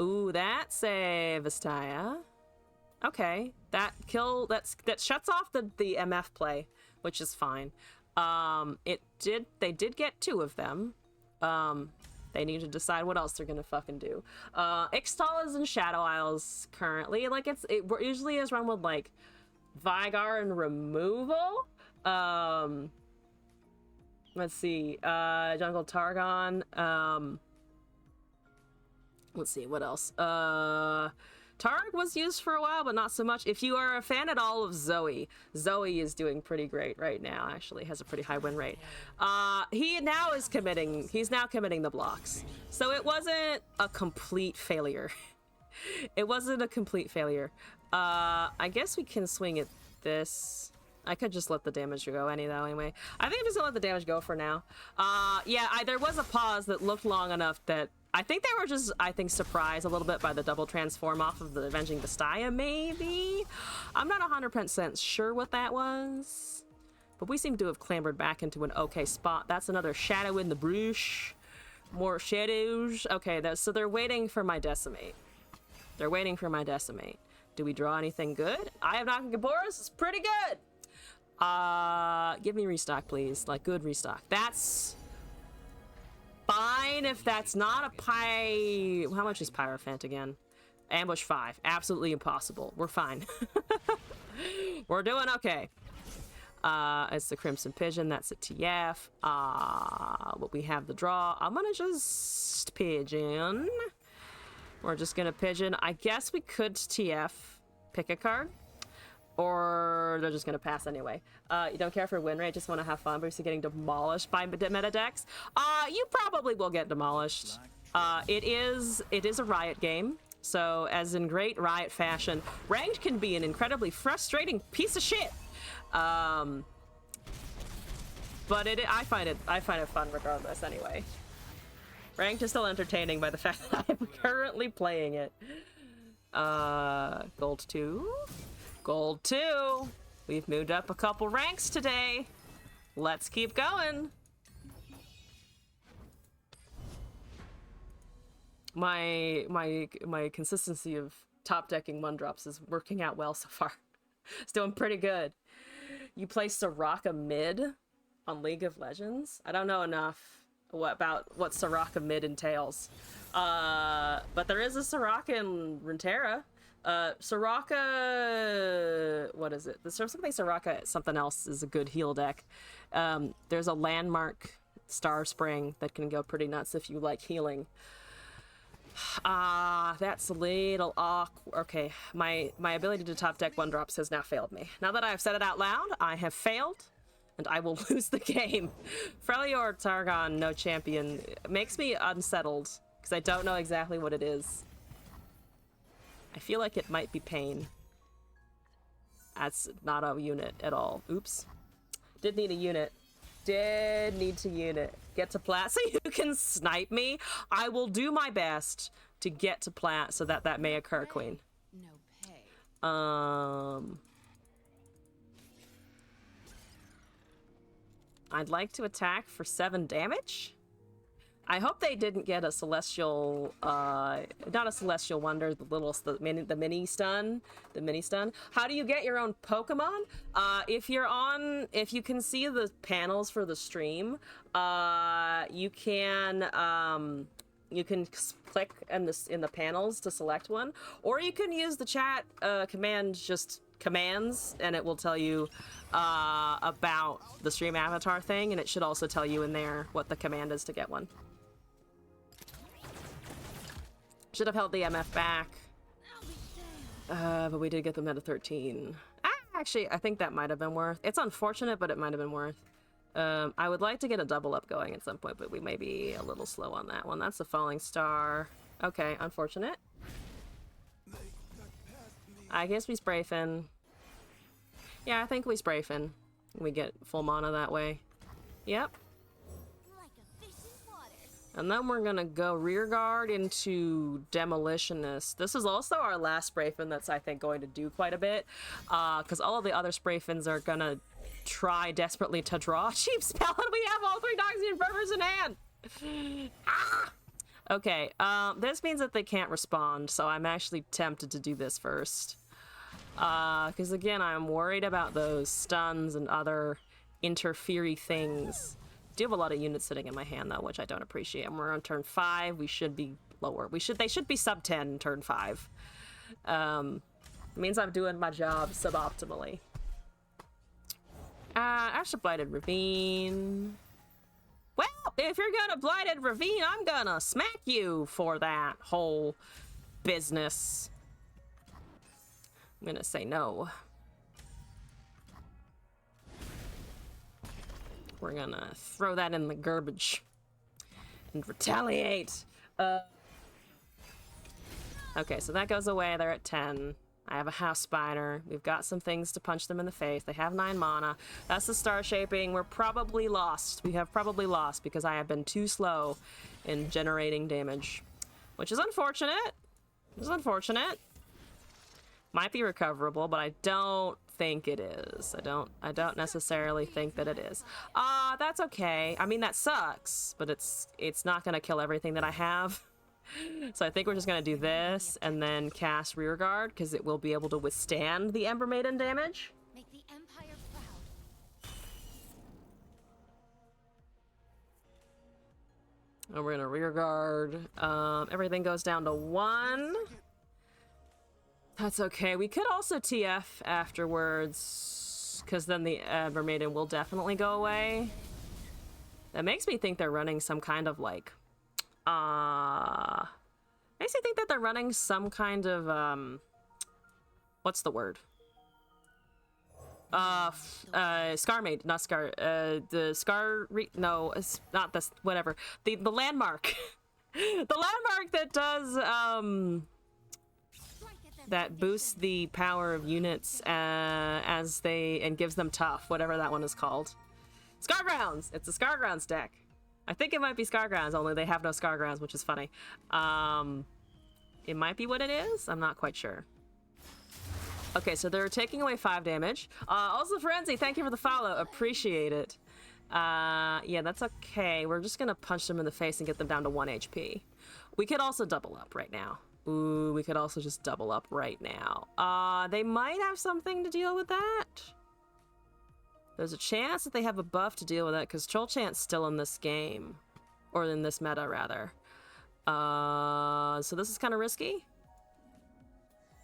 Ooh, that's a Vastaya. Okay, that shuts off the MF play, which is fine. They did get 2 of them. They need to decide what else they're gonna fucking do. Ixtal is in Shadow Isles currently. Like it usually is run with like Vigar removal. Let's see. Jungle Targon. Let's see, what else? Targ was used for a while, but not so much. If you are a fan at all of Zoe, Zoe is doing pretty great right now, actually. Has a pretty high win rate. He's now committing the blocks. So it wasn't a complete failure. It wasn't a complete failure. I guess we can swing at this. I could just let the damage go anyway. I think I'm just gonna let the damage go for now. Yeah, there was a pause that looked long enough that I think they were just, surprised a little bit by the double transform off of the Avenging Vastaya, maybe? I'm not 100% sure what that was. But we seem to have clambered back into an okay spot. That's another shadow in the brush. More shadows. Okay, so they're waiting for my Decimate. They're waiting for my Decimate. Do we draw anything good? I have Knocking Gaboras. It's pretty good. Give me restock, please. Like, good restock. That's fine if that's not a How much is Pyrophant again? Ambush 5. Absolutely impossible. We're fine. We're doing okay. It's the Crimson Pigeon. That's a TF. But we have the draw. I'm gonna just Pigeon. We're just gonna Pigeon. I guess we could TF. Pick a card. Or they're just gonna pass anyway. You don't care for win rate, just want to have fun versus getting demolished by meta decks. You probably will get demolished. It is a Riot game, so as in great Riot fashion, ranked can be an incredibly frustrating piece of shit. But I find it fun regardless anyway. Ranked is still entertaining by the fact that I'm currently playing it. Gold 2. Gold 2. We've moved up a couple ranks today. Let's keep going. My consistency of top decking 1-drops is working out well so far. It's doing pretty good. You play Soraka mid on League of Legends? I don't know enough about what Soraka mid entails. But there is a Soraka in Runeterra. Soraka, what is it? There's something Soraka, something else is a good heal deck. There's a landmark Star Spring that can go pretty nuts if you like healing. That's a little awkward. Okay, my ability to top deck 1-drops has now failed me. Now that I've said it out loud, I have failed, and I will lose the game. Freljord Targon, no champion, makes me unsettled, because I don't know exactly what it is. I feel like it might be pain. That's not a unit at all. Oops. Did need a unit. Did need to unit. Get to plat so you can snipe me. I will do my best to get to plat so that may occur, Queen. No pay. I'd like to attack for 7 damage. I hope they didn't get a celestial, not a celestial wonder, the mini stun. How do you get your own Pokemon? If you can see the panels for the stream, you can click in the panels to select one, or you can use the chat command, just commands, and it will tell you about the stream avatar thing, and it should also tell you in there what the command is to get one. Should have held the MF back. But we did get them at a 13. Actually, I think that might have been worth. It's unfortunate, but it might have been worth. I would like to get a double up going at some point, but we may be a little slow on that one. That's a falling star. Okay, unfortunate. I guess we spray fin. Yeah, I think we spray fin. We get full mana that way. Yep. And then we're gonna go rear guard into Demolitionist. This is also our last spray fin that's, I think, going to do quite a bit. Because all of the other spray fins are gonna try desperately to draw a cheap spell, and we have all 3 Noxian Fervors in hand! Okay, this means that they can't respond, so I'm actually tempted to do this first. Because again, I'm worried about those stuns and other interfere things. Do have a lot of units sitting in my hand though, which I don't appreciate. And we're on turn 5. We should be lower. They should be sub 10 turn 5. It means I'm doing my job suboptimally. That's a blighted ravine. Well, if you're gonna blighted ravine, I'm gonna smack you for that whole business. I'm gonna say no. We're gonna throw that in the garbage and retaliate. Okay, so that goes away. They're at 10. I have a house spider. We've got some things to punch them in the face. They have 9 mana. That's the star shaping. We're probably lost. We have probably lost because I have been too slow in generating damage, which is unfortunate. It's unfortunate. Might be recoverable, but I don't think it is. I don't necessarily think that it is. That's okay. I mean, that sucks, but it's not gonna kill everything that I have. So I think we're just gonna do this and then cast Rearguard because it will be able to withstand the Ember Maiden damage. Make the Empire proud. And we're gonna Rearguard. Everything goes down to 1. That's okay. We could also TF afterwards, because then the Ember Maiden will definitely go away. That makes me think they're running some kind of like, makes me think that they're running some kind of, what's the word? Scar Maid, not Scar, the Scar, no, it's not this, whatever. The landmark. The landmark that does, that boosts the power of units as they and gives them tough, whatever that one is called. Scargrounds! It's a Scargrounds deck. I think it might be Scargrounds, only they have no Scargrounds, which is funny. It might be what it is. I'm not quite sure. Okay, so they're taking away 5 damage. Also, Frenzy, thank you for the follow. Appreciate it. Yeah, that's okay. We're just gonna punch them in the face and get them down to 1 HP. We could also double up right now. Ooh, we could also just double up right now. They might have something to deal with that. There's a chance that they have a buff to deal with that, because Troll Chant's still in this game. Or in this meta, rather. So this is kind of risky.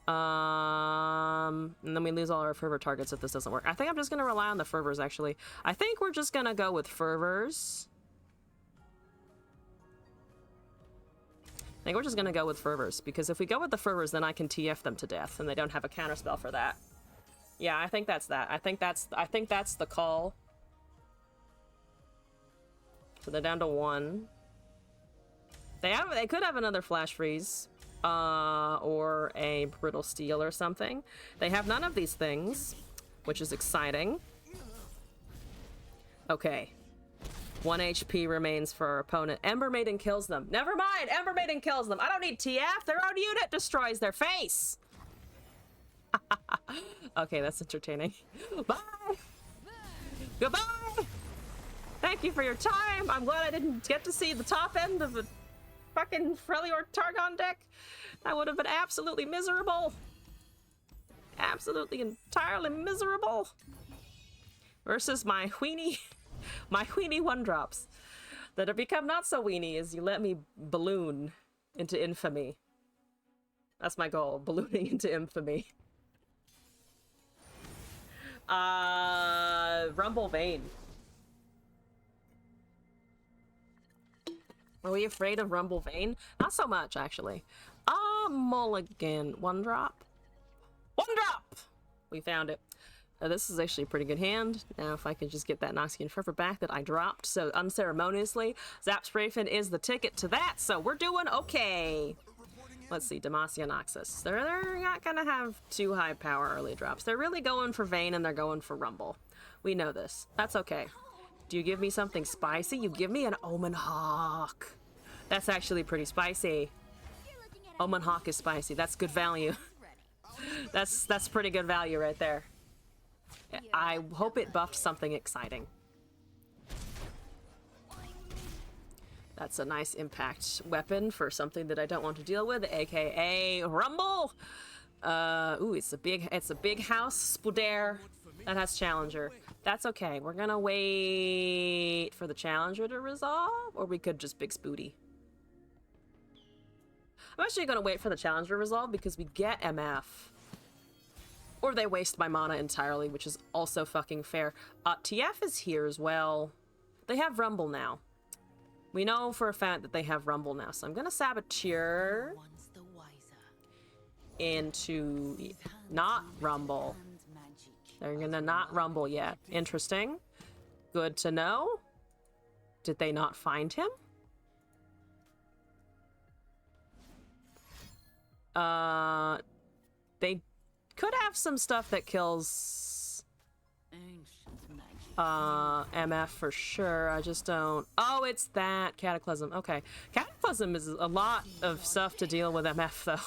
And then we lose all our fervor targets if this doesn't work. I think I'm just going to rely on the fervors, actually. I think we're just going to go with fervors. I think we're just gonna go with fervors, because if we go with the fervors, then I can TF them to death, and they don't have a counterspell for that. Yeah, I think that's that. I think that's the call. So they're down to 1. They could have another flash freeze, or a brittle steel or something. They have none of these things, which is exciting. Okay. 1 HP remains for our opponent. Ember Maiden kills them. Never mind! Ember Maiden kills them. I don't need TF. Their own unit destroys their face. Okay, that's entertaining. Bye! Goodbye! Thank you for your time. I'm glad I didn't get to see the top end of a fucking Freljord Targon deck. That would have been absolutely miserable. Absolutely entirely miserable. Versus my weenie... My weenie 1-drops that have become not so weenie as you let me balloon into infamy. That's my goal, ballooning into infamy. Rumble Vein. Are we afraid of Rumble Vein? Not so much, actually. Mulligan. 1-drop. 1-drop! We found it. This is actually a pretty good hand. Now, if I could just get that Noxian Fervor back that I dropped so unceremoniously. Zap Sprayfin is the ticket to that, so we're doing okay. Let's see, Demacia Noxus. They're not gonna have too high power early drops. They're really going for Vayne and they're going for Rumble. We know this. That's okay. Do you give me something spicy? You give me an Omen Hawk. That's actually pretty spicy. Omen Hawk is spicy. That's good value. That's pretty good value right there. I hope it buffed something exciting. That's a nice impact weapon for something that I don't want to deal with, aka Rumble. Ooh, it's a big house, Spudare. That has Challenger. That's okay. We're gonna wait for the Challenger to resolve, or we could just big Spooty. I'm actually gonna wait for the Challenger to resolve because we get MF. Or they waste my mana entirely, which is also fucking fair. TF is here as well. They have Rumble now. We know for a fact that they have Rumble now, so I'm gonna Saboteur into not Rumble. They're gonna not Rumble yet. Interesting. Good to know. Did they not find him? They could have some stuff that kills MF for sure. I just don't. Oh, it's that Cataclysm. Okay. Cataclysm is a lot of stuff to deal with MF though.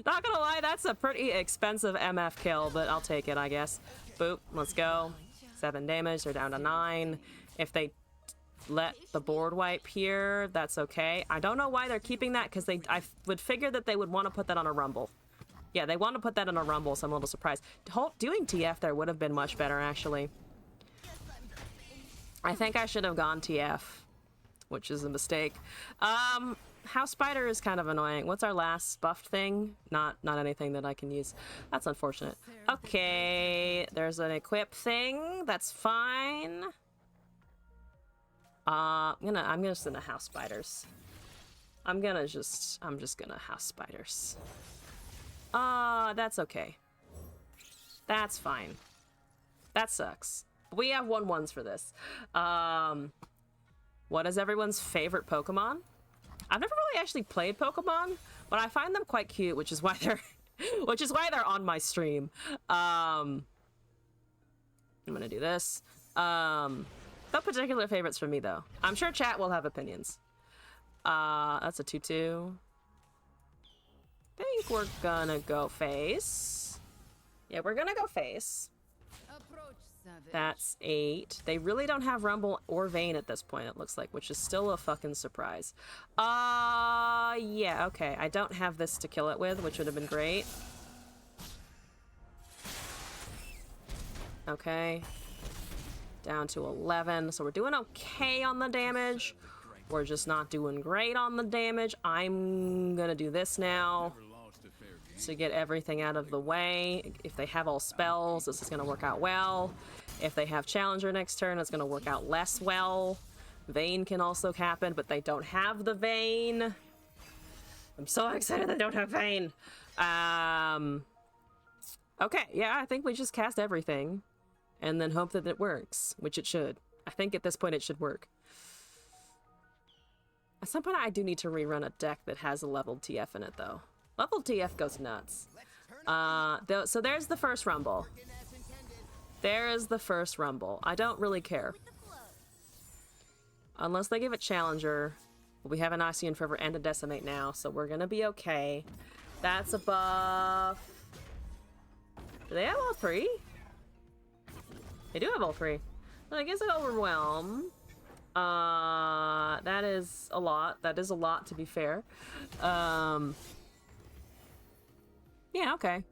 Not gonna lie, that's a pretty expensive MF kill, but I'll take it, I guess. Boop, let's go. 7 damage, they're down to 9. If they let the board wipe here, that's okay. I don't know why they're keeping that, because I would figure that they would want to put that on a Rumble. Yeah, they want to put that on a Rumble, so I'm a little surprised. Doing TF there would have been much better, actually. I think I should have gone TF, which is a mistake. House Spider is kind of annoying. What's our last buffed thing? Not anything that I can use. That's unfortunate. Okay, there's an equip thing. That's fine. I'm just gonna House Spiders. I'm just gonna House Spiders. That's okay. That's fine. That sucks. We have 1/1s for this. What is everyone's favorite Pokemon? I've never really actually played Pokemon, but I find them quite cute, which is why they're on my stream. I'm gonna do this. No particular favorites for me though. I'm sure chat will have opinions. That's a 2/2. I think we're gonna go face. Yeah, we're gonna go face. That's 8. They really don't have Rumble or Vayne at this point, it looks like, which is still a fucking surprise. Yeah, okay. I don't have this to kill it with, which would have been great. Okay. Down to 11. So we're doing okay on the damage. We're just not doing great on the damage. I'm gonna do this now to get everything out of the way. If they have all spells, this is going to work out well. If they have Challenger next turn, it's going to work out less well. Vayne can also happen, but they don't have the Vayne. I'm so excited they don't have Vayne. Okay, yeah, I think we just cast everything and then hope that it works, which it should. I think at this point it should work. At some point I do need to rerun a deck that has a leveled TF in it, though. Level TF goes nuts. So there's the first Rumble. There is the first Rumble. I don't really care. Unless they give it Challenger. We have an Oxygen Fervor and a Decimate now, so we're gonna be okay. That's a buff. Do they have all 3? They do have all 3. Well, I guess it Overwhelm. That is a lot. That is a lot, to be fair. Yeah, okay.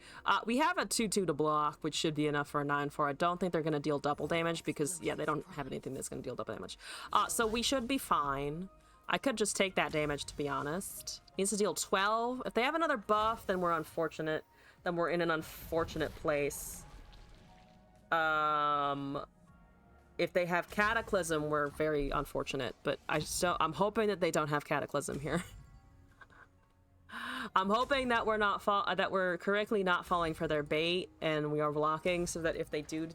We have a 2/2 to block, which should be enough for a 9/4. I don't think they're going to deal double damage because, yeah, they don't have anything that's going to deal double damage. So we should be fine. I could just take that damage, to be honest. Needs to deal 12. If they have another buff, then we're unfortunate. Then we're in an unfortunate place. If they have Cataclysm, we're very unfortunate. But I'm hoping that they don't have Cataclysm here. I'm hoping that we're correctly not falling for their bait and we are blocking so that if they do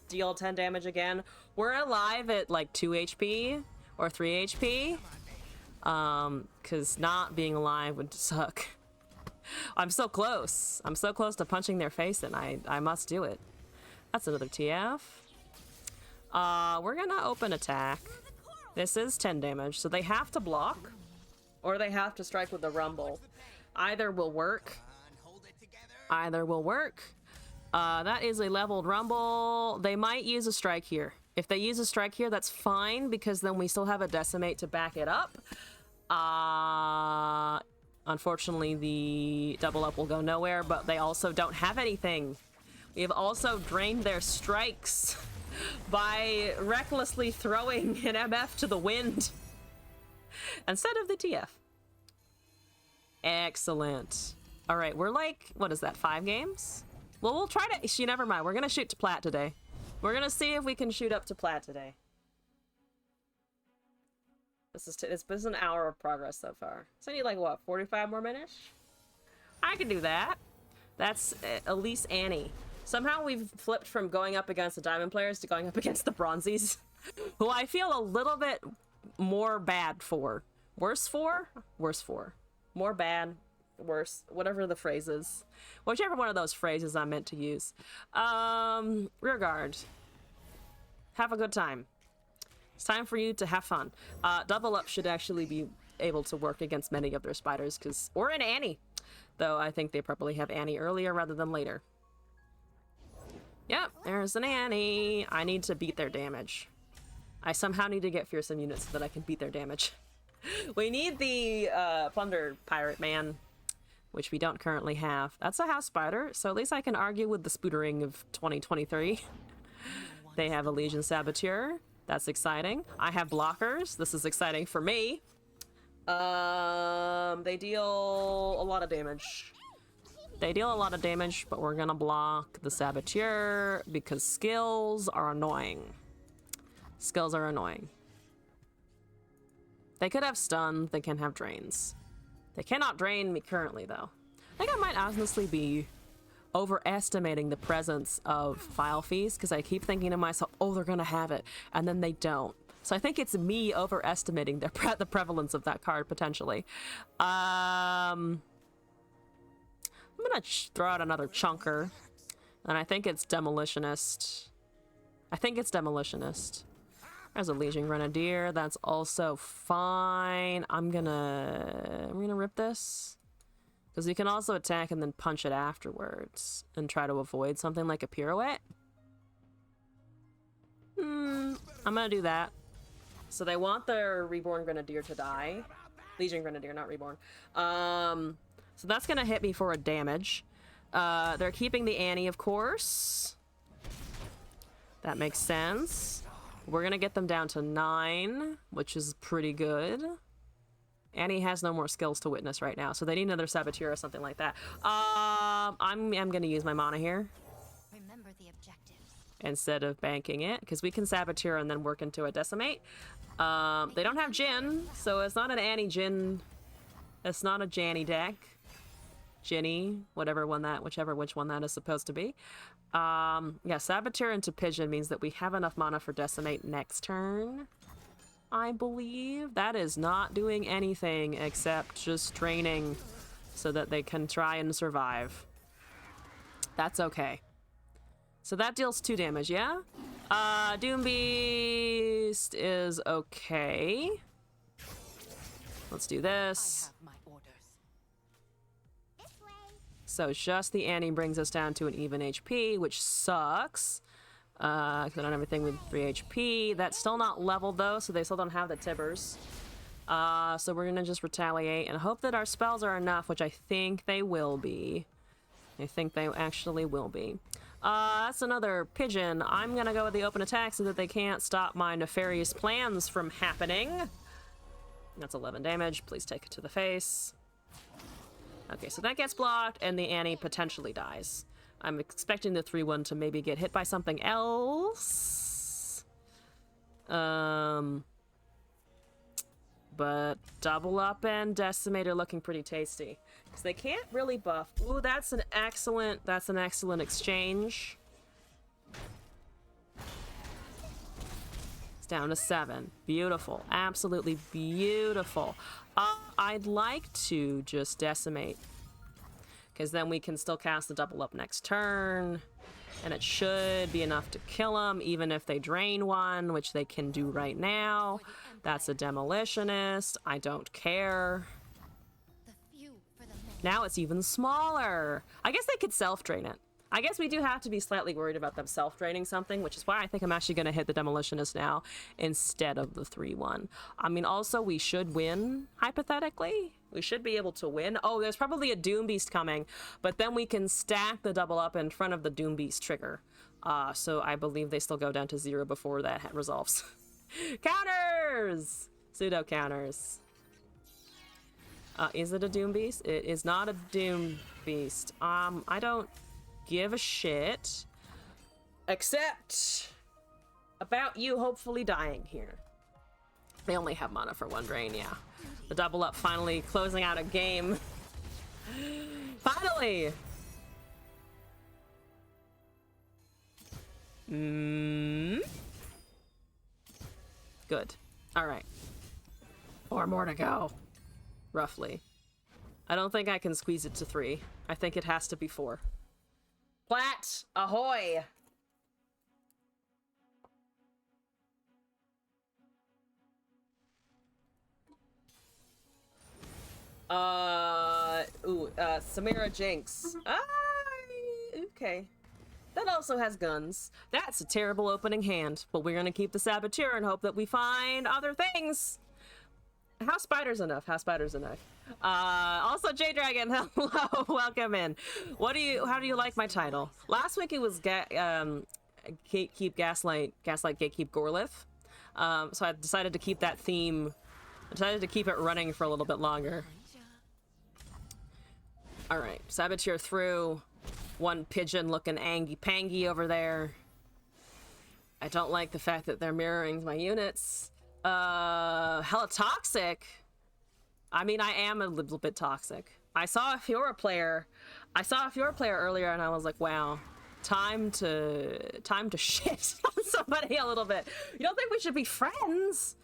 deal 10 damage again, we're alive at like 2 HP or 3 HP. Because not being alive would suck. I'm so close. I'm so close to punching their face and I must do it. That's another TF. We're gonna open attack. This is 10 damage, so they have to block or they have to strike with the Rumble. Either will work. Either will work. That is a leveled Rumble. They might use a strike here. If they use a strike here, that's fine, because then we still have a Decimate to back it up. Unfortunately, the double up will go nowhere, but they also don't have anything. We have also drained their strikes by recklessly throwing an MF to the wind instead of the TF. Excellent. All right, we're like, what is that, 5 games? Well, we'll try to... Never mind. We're gonna shoot to plat today. We're gonna see if we can shoot up to plat today. It's been an hour of progress so far. So I need like, what, 45 more minutes? I can do that. That's Elise Annie. Somehow we've flipped from going up against the diamond players to going up against the bronzies, who I feel a little bit more bad for. Worse for? Worse for. More bad, worse, whatever the phrase is. Whichever one of those phrases I'm meant to use. Rearguard. Have a good time. It's time for you to have fun. Double up should actually be able to work against many of their spiders, or in Annie. Though I think they probably have Annie earlier rather than later. Yep, there's an Annie. I need to beat their damage. I somehow need to get fearsome units so that I can beat their damage. We need the Plunder Pirate Man, which we don't currently have. That's a house spider, so at least I can argue with the spootering of 2023. They have a Legion Saboteur. That's exciting. I have blockers. This is exciting for me. They deal a lot of damage. They deal a lot of damage, but we're gonna block the Saboteur because skills are annoying. Skills are annoying. They could have stun, they can have drains. They cannot drain me currently, though. I think I might honestly be overestimating the presence of file fees because I keep thinking to myself, oh, they're gonna have it, and then they don't. So I think it's me overestimating the prevalence of that card, potentially. I'm gonna throw out another chunker, and I think it's Demolitionist. I think it's Demolitionist. There's a Legion Grenadier. That's also fine. I'm gonna rip this. Because you can also attack and then punch it afterwards and try to avoid something like a pirouette. I'm gonna do that. So they want their Reborn Grenadier to die. Legion Grenadier, not Reborn. So that's gonna hit me for a damage. They're keeping the Annie, of course. That makes sense. We're gonna get them down to 9, which is pretty good. Annie has no more skills to witness right now, so they need another Saboteur or something like that. I'm gonna use my mana here. Remember the objectives. Instead of banking it, because we can Saboteur and then work into a Decimate. They don't have Jin, so it's not an Annie Jin. It's not a Janny deck. Ginny, whichever one that is supposed to be. Yeah, Saboteur into Pigeon means that we have enough mana for Decimate next turn. I believe that is not doing anything except just draining so that they can try and survive. That's okay. So that deals 2 damage, yeah? Doom Beast is okay. Let's do this. So just the Annie brings us down to an even HP, which sucks. Because I don't have everything with 3 HP. That's still not leveled though, so they still don't have the Tibbers. So we're gonna just retaliate and hope that our spells are enough, which I think they will be. I think they actually will be. That's another Pigeon. I'm gonna go with the open attack so that they can't stop my nefarious plans from happening. That's 11 damage. Please take it to the face. Okay, so that gets blocked, and the Annie potentially dies. I'm expecting the 3-1 to maybe get hit by something else. But double up and Decimate are looking pretty tasty. Because they can't really buff. Ooh, that's an excellent exchange. It's down to 7. Beautiful. Absolutely beautiful. I'd like to just Decimate. Because then we can still cast the double up next turn. And it should be enough to kill them, even if they drain one, which they can do right now. That's a Demolitionist. I don't care. Now it's even smaller. I guess they could self-drain it. I guess we do have to be slightly worried about them self-draining something, which is why I think I'm actually going to hit the Demolitionist now instead of the 3-1. I mean, also, we should win, hypothetically. We should be able to win. Oh, there's probably a Doom Beast coming, but then we can stack the double up in front of the Doom Beast trigger. So I believe they still go down to 0 before that resolves. Counters! Pseudo counters. Is it a Doom Beast? It is not a Doom Beast. I don't give a shit. Except about you hopefully dying here. They only have mana for 1 drain, yeah. The double up finally closing out a game. Finally! Good. Alright. 4 more to go. Roughly. I don't think I can squeeze it to 3. I think it has to be 4. Plat! Ahoy! Samira Jinx. Okay. That also has guns. That's a terrible opening hand, but we're gonna keep the Saboteur and hope that we find other things. House Spider's enough. House Spider's enough. Also, J-Dragon, hello, welcome in. How do you like my title? Last week it was Gatekeep Gaslight, Gatekeep Gorlith. So I decided to keep that theme. I decided to keep it running for a little bit longer. Alright, Saboteur through. 1 pigeon looking angy-pangy over there. I don't like the fact that they're mirroring my units. Hella toxic. I mean, I am a little bit toxic. I saw a Fiora player earlier and I was like, wow, time to shit on somebody a little bit. You don't think we should be friends?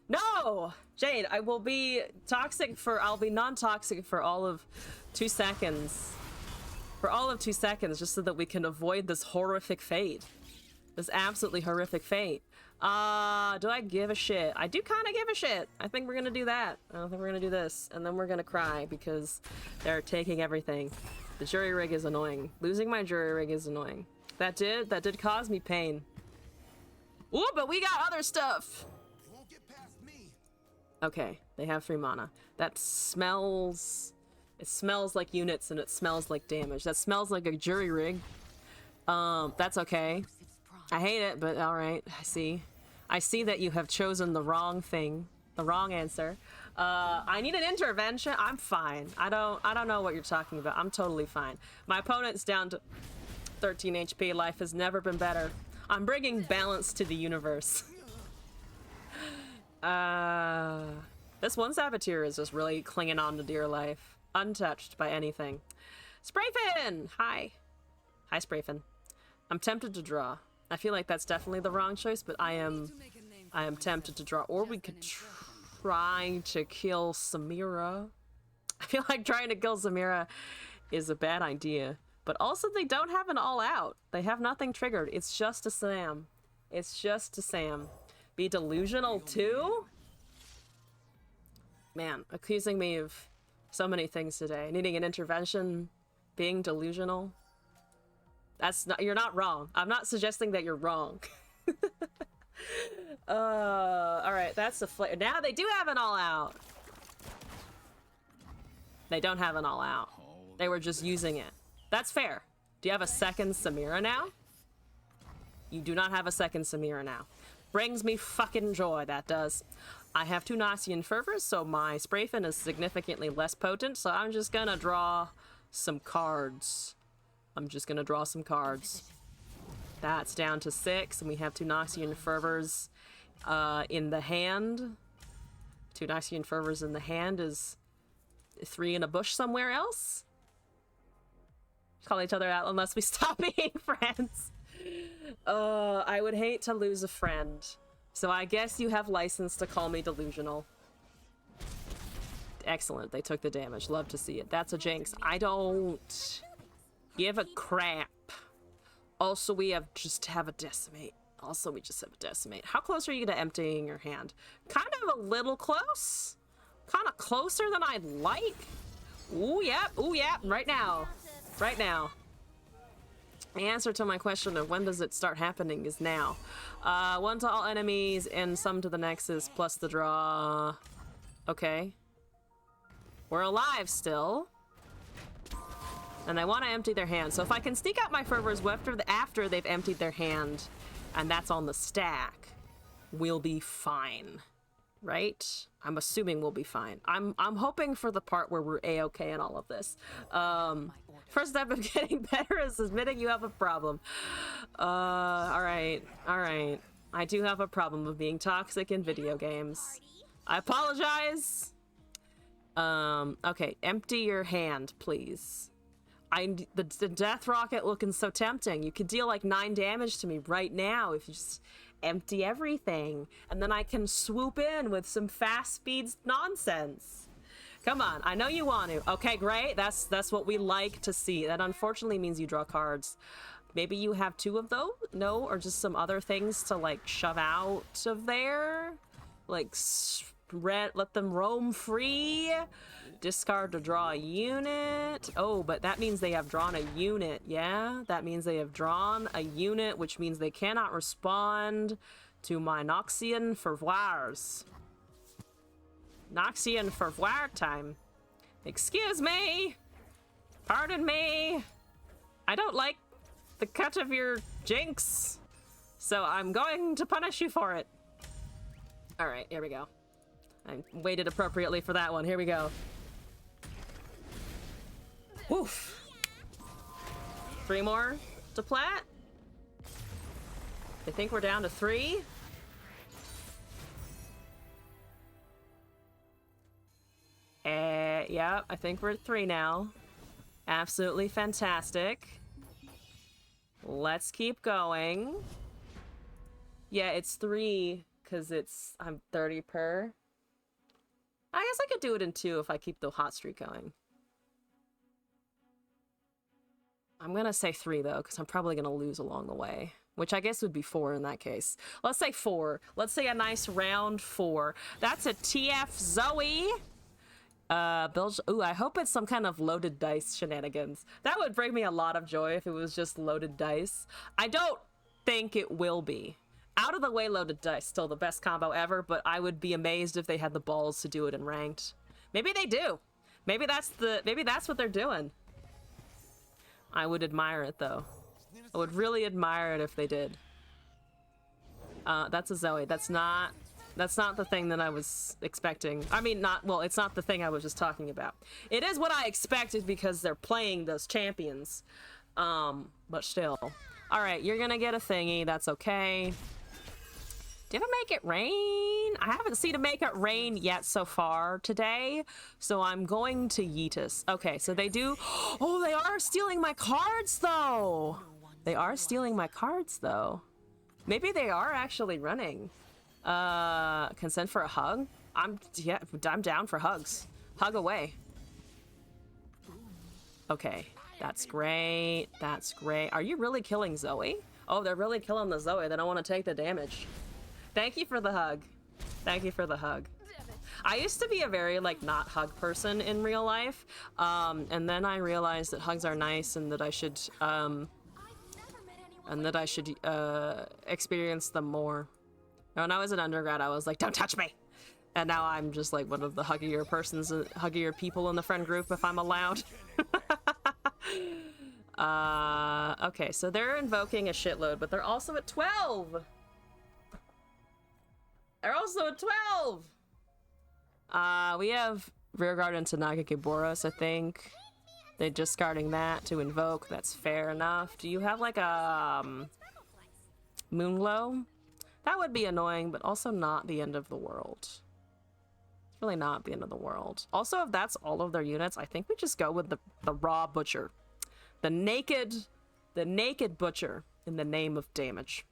No! Jade, I will be I'll be non-toxic for all of 2 seconds. For all of 2 seconds, just so that we can avoid this horrific fate. This absolutely horrific fate. Do I give a shit? I do kind of give a shit. I think we're gonna do that. I don't think we're gonna do this. And then we're gonna cry because they're taking everything. The jury rig is annoying. Losing my jury rig is annoying. That did cause me pain. Ooh, but we got other stuff! Okay, they have 3 mana. That smells... It smells like units and it smells like damage. That smells like a jury rig. That's okay. I hate it, but alright, I see. I see that you have chosen the wrong thing. The wrong answer. I need an intervention. I'm fine. I don't know what you're talking about. I'm totally fine. My opponent's down to 13 HP. Life has never been better. I'm bringing balance to the universe. This one Saboteur is just really clinging on to dear life. Untouched by anything. Sprayfin! Hi. Hi, Sprayfin. I'm tempted to draw. I feel like that's definitely the wrong choice, but I am tempted to draw. Or we could try to kill Samira. I feel like trying to kill Samira is a bad idea. But also they don't have an all-out. They have nothing triggered. It's just a Sam. It's just a Sam. Be delusional too? Man, accusing me of so many things today. Needing an intervention, being delusional. You're not wrong. I'm not suggesting that you're wrong. Alright, that's the flare. Now they do have an all-out. They don't have an all-out. They were just using it. That's fair. Do you have a second Samira now? You do not have a second Samira now. Brings me fucking joy, that does. I have 2 Gnostian Fervors, so my Sprayfin is significantly less potent, so I'm just gonna draw some cards. That's down to 6, and we have 2 Gnostian Fervors in the hand. 2 Gnostian Fervors in the hand is 3 in a bush somewhere else. Call each other out unless we stop being friends. I would hate to lose a friend. So I guess you have license to call me delusional. Excellent, they took the damage. Love to see it. That's a Jinx. I don't give a crap. Also, we just have a Decimate. How close are you to emptying your hand? Kind of a little close. Kind of closer than I'd like. Ooh, yep. Ooh, yep. Right now. Right now. The answer to my question of when does it start happening is now. 1 to all enemies and some to the Nexus plus the draw. Okay. We're alive still. And they want to empty their hand. So if I can sneak out my fervors after they've emptied their hand, and that's on the stack, we'll be fine. right? I'm assuming we'll be fine. I'm hoping for the part where we're a-okay in all of this. First step of getting better is admitting you have a problem. All right. I do have a problem of being toxic in video games. I apologize. Okay, empty your hand, please. The death rocket looking so tempting. You could deal like 9 damage to me right now if you just empty everything, and then I can swoop in with some fast speeds nonsense. Come on, I know you want to. Okay, great. That's what we like to see. That unfortunately means you draw cards. Maybe you have 2 of those? No, or just some other things to like shove out of there, like let them roam free. Discard to draw a unit. Oh, but that means they have drawn a unit. Yeah, that means they have drawn a unit, which means they cannot respond to my Noxian Fervoirs. Noxian Fervoir time. Excuse me. Pardon me. I don't like the cut of your jinx, so I'm going to punish you for it. All right, here we go. I waited appropriately for that one. Here we go. Woof. 3 more to plat. I think we're down to 3. Yeah, I think we're at 3 now. Absolutely fantastic. Let's keep going. Yeah, it's 3 because I'm 30 per. I guess I could do it in 2 if I keep the hot streak going. I'm gonna say 3 though, because I'm probably gonna lose along the way, which I guess would be 4 in that case. Let's say 4. Let's say a nice round 4. That's a TF Zoe. Ooh, I hope it's some kind of loaded dice shenanigans. That would bring me a lot of joy if it was just loaded dice. I don't think it will be. Out of the way loaded dice, still the best combo ever, but I would be amazed if they had the balls to do it in ranked. Maybe they do. Maybe that's what they're doing. I would admire it though. I would really admire it if they did. That's a Zoe. That's not the thing that I was expecting. I mean, it's not the thing I was just talking about. It is what I expected because they're playing those champions. But still. All right, you're gonna get a thingy. That's okay. Did it make it rain? I haven't seen it make it rain yet so far today, so I'm going to Yeetus. Okay, so they do. Oh, they are stealing my cards though. They are stealing my cards though. Maybe they are actually running. Consent for a hug? I'm down for hugs. Hug away. Okay, that's great. That's great. Are you really killing Zoe? Oh, they're really killing the Zoe. They don't want to take the damage. Thank you for the hug. Thank you for the hug. I used to be a very not hug person in real life, and then I realized that hugs are nice and that I should experience them more. When I was an undergrad, I was like, "Don't touch me," and now I'm just like one of the huggier people in the friend group if I'm allowed. Okay, so they're invoking a shitload, but they're also at 12. They're also at 12! We have Rearguard into Nagakiboros, I think. They're discarding that to invoke. That's fair enough. Do you have like a Moonglow? That would be annoying, but also not the end of the world. It's really not the end of the world. Also, if that's all of their units, I think we just go with the raw butcher. The naked butcher in the name of damage.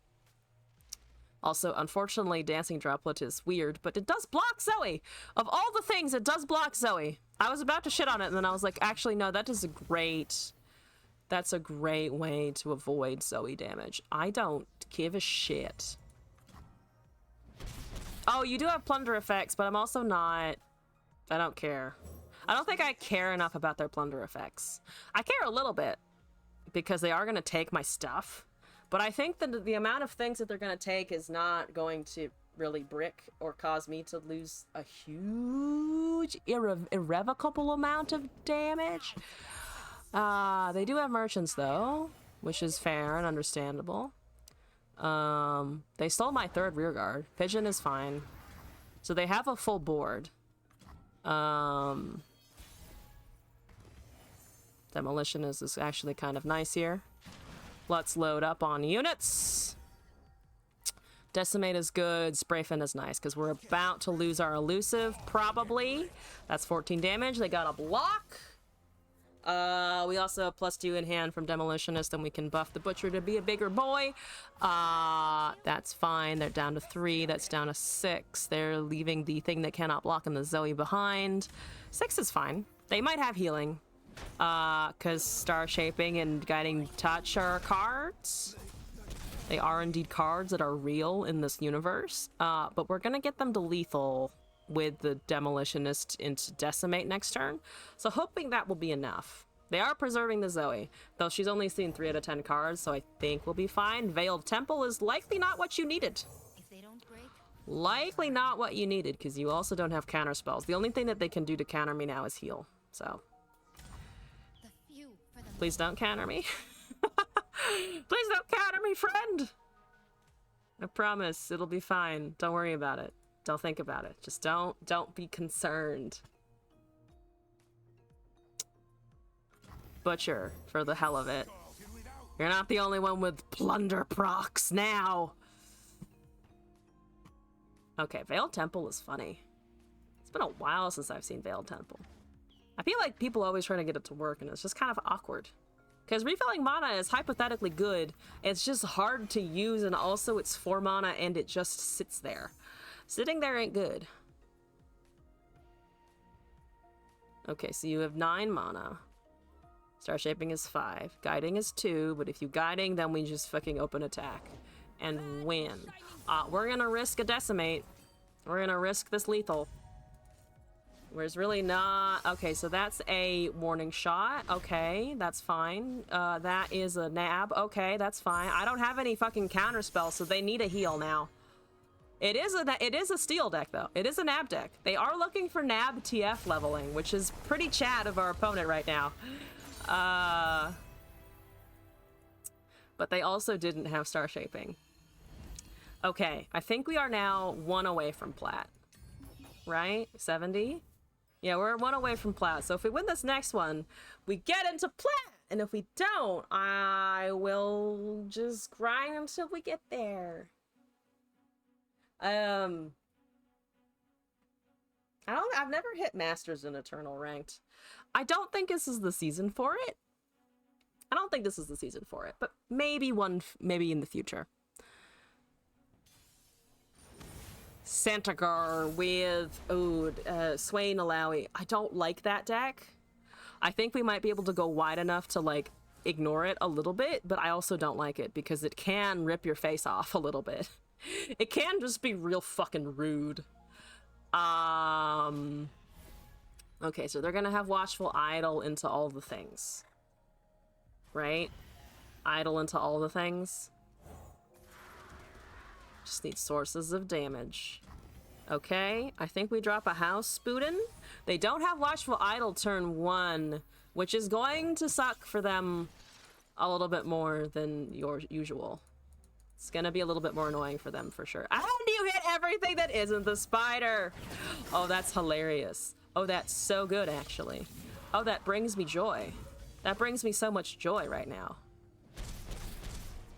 Also, unfortunately, Dancing Droplet is weird, but it does block Zoe! Of all the things, it does block Zoe! I was about to shit on it, and then I was like, actually, no, that's a great way to avoid Zoe damage. I don't give a shit. Oh, you do have plunder effects, but I'm also not... I don't care. I don't think I care enough about their plunder effects. I care a little bit, because they are going to take my stuff. But I think that the amount of things that they're going to take is not going to really brick or cause me to lose a huge, irrevocable amount of damage. They do have merchants, though, which is fair and understandable. They stole my 3rd rearguard. Pigeon is fine. So they have a full board. Demolitionist is actually kind of nice here. Let's load up on units. Decimate is good. Spray fin is nice because we're about to lose our elusive, probably. That's 14 damage. They got a block. We also have +2 in hand from Demolitionist, and we can buff the Butcher to be a bigger boy. That's fine. They're down to 3. That's down to 6. They're leaving the thing that cannot block in the Zoe behind. 6 is fine. They might have healing. Because Star Shaping and Guiding Touch are cards. They are indeed cards that are real in this universe. But we're gonna get them to lethal with the Demolitionist into Decimate next turn. So hoping that will be enough. They are preserving the Zoe, though she's only seen 3 out of 10 cards, so I think we'll be fine. Veiled Temple is likely not what you needed. If they don't break, Likely not what you needed, because you also don't have counter spells. The only thing that they can do to counter me now is heal, so... the few for the Please don't counter me. Please don't counter me, friend! I promise, it'll be fine. Don't worry about it. Don't think about it. Just don't be concerned. Butcher, for the hell of it. You're not the only one with plunder procs now! Okay, Veiled Temple is funny. It's been a while since I've seen Veiled Temple. I feel like people always try to get it to work, and it's just kind of awkward. Because refilling mana is hypothetically good, it's just hard to use, and also it's 4 mana and it just sits there. Sitting there ain't good. Okay, so you have 9 mana. Star Shaping is 5. Guiding is 2, but if you Guiding, then we just fucking open attack. And win. We're gonna risk a Decimate. We're gonna risk this lethal. Where's really not... Okay, so that's a warning shot. Okay, that's fine. That is a nab. Okay, that's fine. I don't have any fucking counter spells, so they need a heal now. It is a steel deck, though. It is a nab deck. They are looking for nab TF leveling, which is pretty Chad of our opponent right now. But they also didn't have Star Shaping. Okay, I think we are now 1 away from plat. Right? 70? Yeah, we're 1 away from plat. So if we win this next one, we get into plat! And if we don't, I will just grind until we get there. I've never hit Masters in Eternal Ranked. I don't think this is the season for it. I don't think this is the season for it, but maybe maybe in the future. Santagar with Swain Alawi. I don't like that deck. I think we might be able to go wide enough to like ignore it a little bit, but I also don't like it because it can rip your face off a little bit. It can just be real fucking rude. Okay, so they're gonna have Watchful Idol into all the things. Right? Idol into all the things. Just need sources of damage. Okay, I think we drop a house Spootin. They don't have Watchful Idol turn 1, which is going to suck for them a little bit more than your usual. It's gonna be a little bit more annoying for them for sure. And you hit everything that isn't the spider! Oh, that's hilarious. Oh, that's so good, actually. Oh, that brings me joy. That brings me so much joy right now.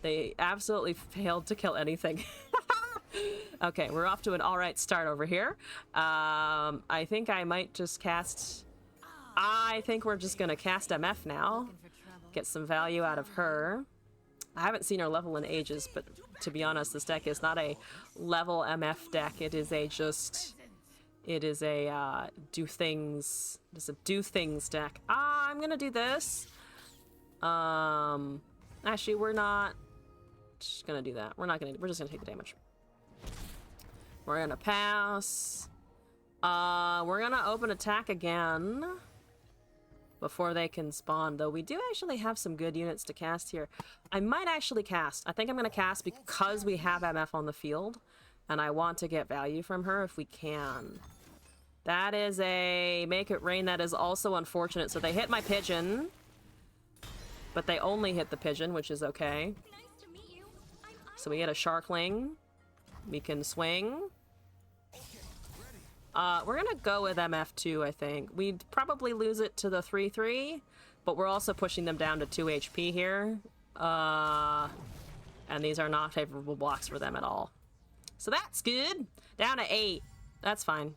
They absolutely failed to kill anything. Okay, we're off to an alright start over here. I think I might just cast... I think we're just gonna cast MF now. Get some value out of her. I haven't seen her level in ages, but to be honest, this deck is not a level MF deck. It is a just... It is a do things... It's a do things deck. I'm gonna do this. Actually, we're not just gonna do that. We're just gonna take the damage. We're gonna pass. We're gonna open attack again before they can spawn, though we do actually have some good units to cast here. I might actually cast. I think I'm gonna cast because we have MF on the field, and I want to get value from her if we can. That is a Make It Rain. That is also unfortunate. So they hit my pigeon, but they only hit the pigeon, which is okay. Nice to meet you. So we get a Sharkling. We can swing. We're gonna go with MF2, I think. We'd probably lose it to the 3-3, but we're also pushing them down to 2 HP here. And these are not favorable blocks for them at all. So that's good. Down to 8. That's fine.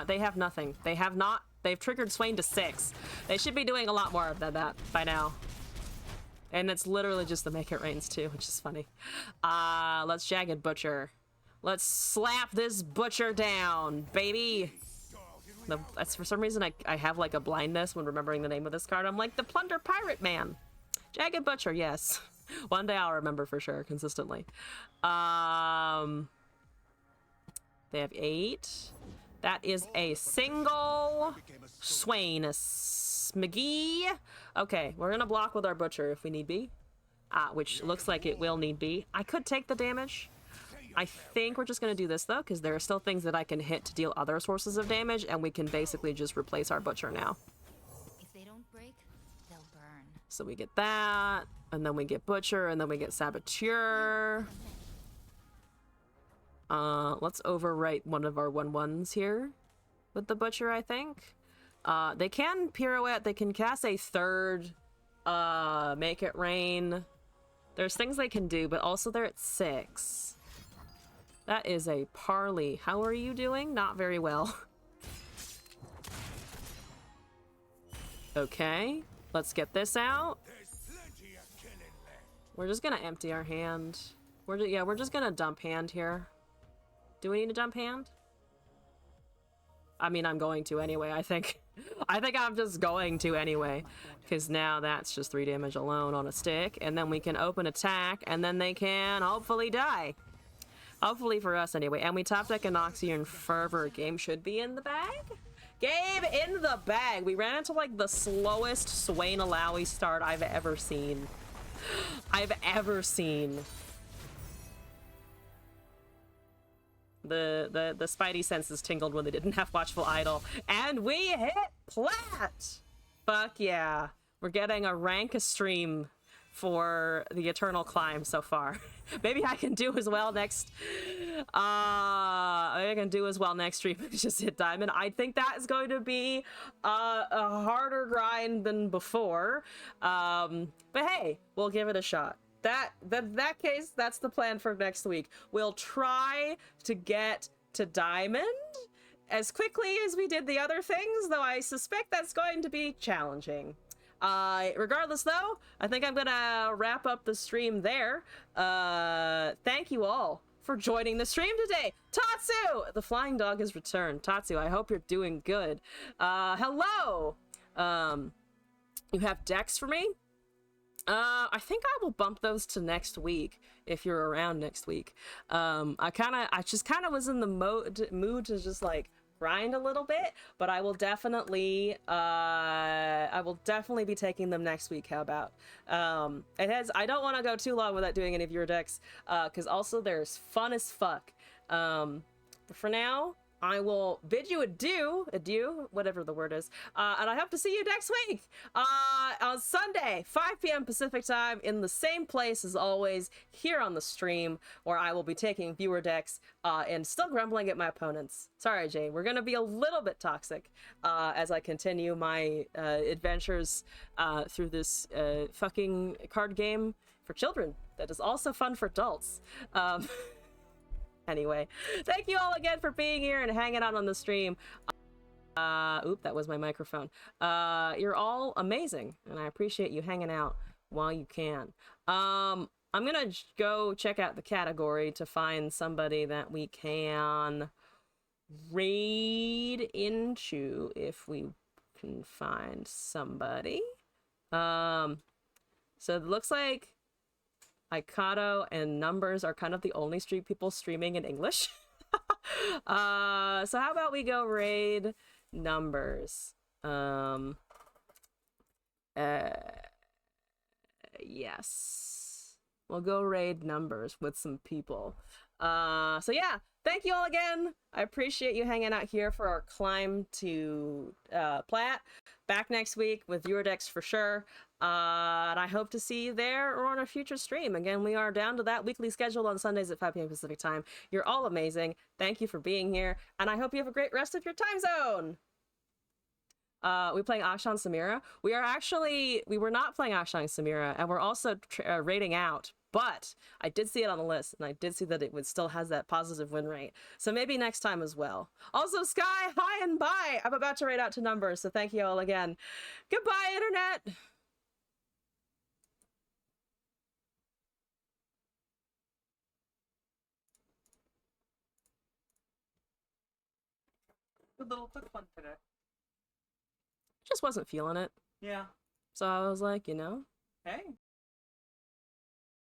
They have nothing. They have not. They've triggered Swain to 6. They should be doing a lot more of that by now. And it's literally just the Make It Rains too, which is funny. Let's Jagged Butcher. Let's slap this butcher down, baby. That's for some reason I have like a blindness when remembering the name of this card. I'm like, the Plunder Pirate Man. Jagged Butcher, yes. One day I'll remember for sure, consistently. They have 8. That is a single Swain McGee. Okay, we're gonna block with our Butcher if we need be. Which looks like it will need be. I could take the damage. I think we're just gonna do this though, because there are still things that I can hit to deal other sources of damage, and we can basically just replace our Butcher now. If they don't break, they'll burn. So we get that, and then we get Butcher, and then we get Saboteur. Let's overwrite one of our 1/1s here with the Butcher, I think. They can pirouette, they can cast a third, Make It Rain. There's things they can do, but also they're at 6. That is a parley. How are you doing? Not very well. Okay, let's get this out. We're just gonna empty our hand. We're just gonna dump hand here. Do we need to dump hand? I mean, I'm going to anyway, I think. I think I'm just going to anyway. Because now that's just 3 damage alone on a stick. And then we can open attack, and then they can hopefully die. Hopefully for us anyway. And we top deck Anoxia and Fervor. Game should be in the bag? Game in the bag! We ran into like the slowest Swain Alawi start I've ever seen. The spidey senses tingled when they didn't have Watchful Idol. And we hit plat! Fuck yeah. We're getting a rank stream for the Eternal Climb so far. Maybe I can do as well next... maybe I can do as well next stream. Just hit Diamond. I think that is going to be a harder grind than before. But hey, we'll give it a shot. That case, that's the plan for next week. We'll try to get to Diamond as quickly as we did the other things, though I suspect that's going to be challenging. Regardless though, I think I'm gonna wrap up the stream there. Thank you all for joining the stream today. Tatsu! The flying dog has returned. Tatsu, I hope you're doing good. Hello! You have decks for me? I think I will bump those to next week if you're around next week. I just kind of was in the mood to just like grind a little bit, but I will definitely be taking them next week. How about? I don't want to go too long without doing any of your decks, because also there's fun as fuck. But for now, I will bid you adieu, whatever the word is, and I hope to see you next week on Sunday, 5 p.m. Pacific time, in the same place as always, here on the stream, where I will be taking viewer decks and still grumbling at my opponents. Sorry, Jane, we're gonna be a little bit toxic as I continue my adventures through this fucking card game for children that is also fun for adults. Anyway, thank you all again for being here and hanging out on the stream. Oop, that was my microphone. You're all amazing, and I appreciate you hanging out while you can. I'm gonna go check out the category to find somebody that we can raid into, if we can find somebody. So it looks like Ikato and Numbers are kind of the only street people streaming in English. So how about we go raid Numbers? Yes. We'll go raid Numbers with some people. So yeah, thank you all again. I appreciate you hanging out here for our climb to Plat. Back next week with viewer decks for sure. And I hope to see you there or on a future stream. Again, we are down to that weekly schedule on Sundays at 5 p.m. Pacific time. You're all amazing. Thank you for being here. And I hope you have a great rest of your time zone. We're playing Ashan Samira. We were not playing Ashan Samira, and we're also rating out. But I did see it on the list, and I did see that it still has that positive win rate. So maybe next time as well. Also, Sky, hi and bye. I'm about to rate out to numbers, so thank you all again. Goodbye, Internet. Good little quick one today. Just wasn't feeling it. Yeah. So I was like, you know. Hey.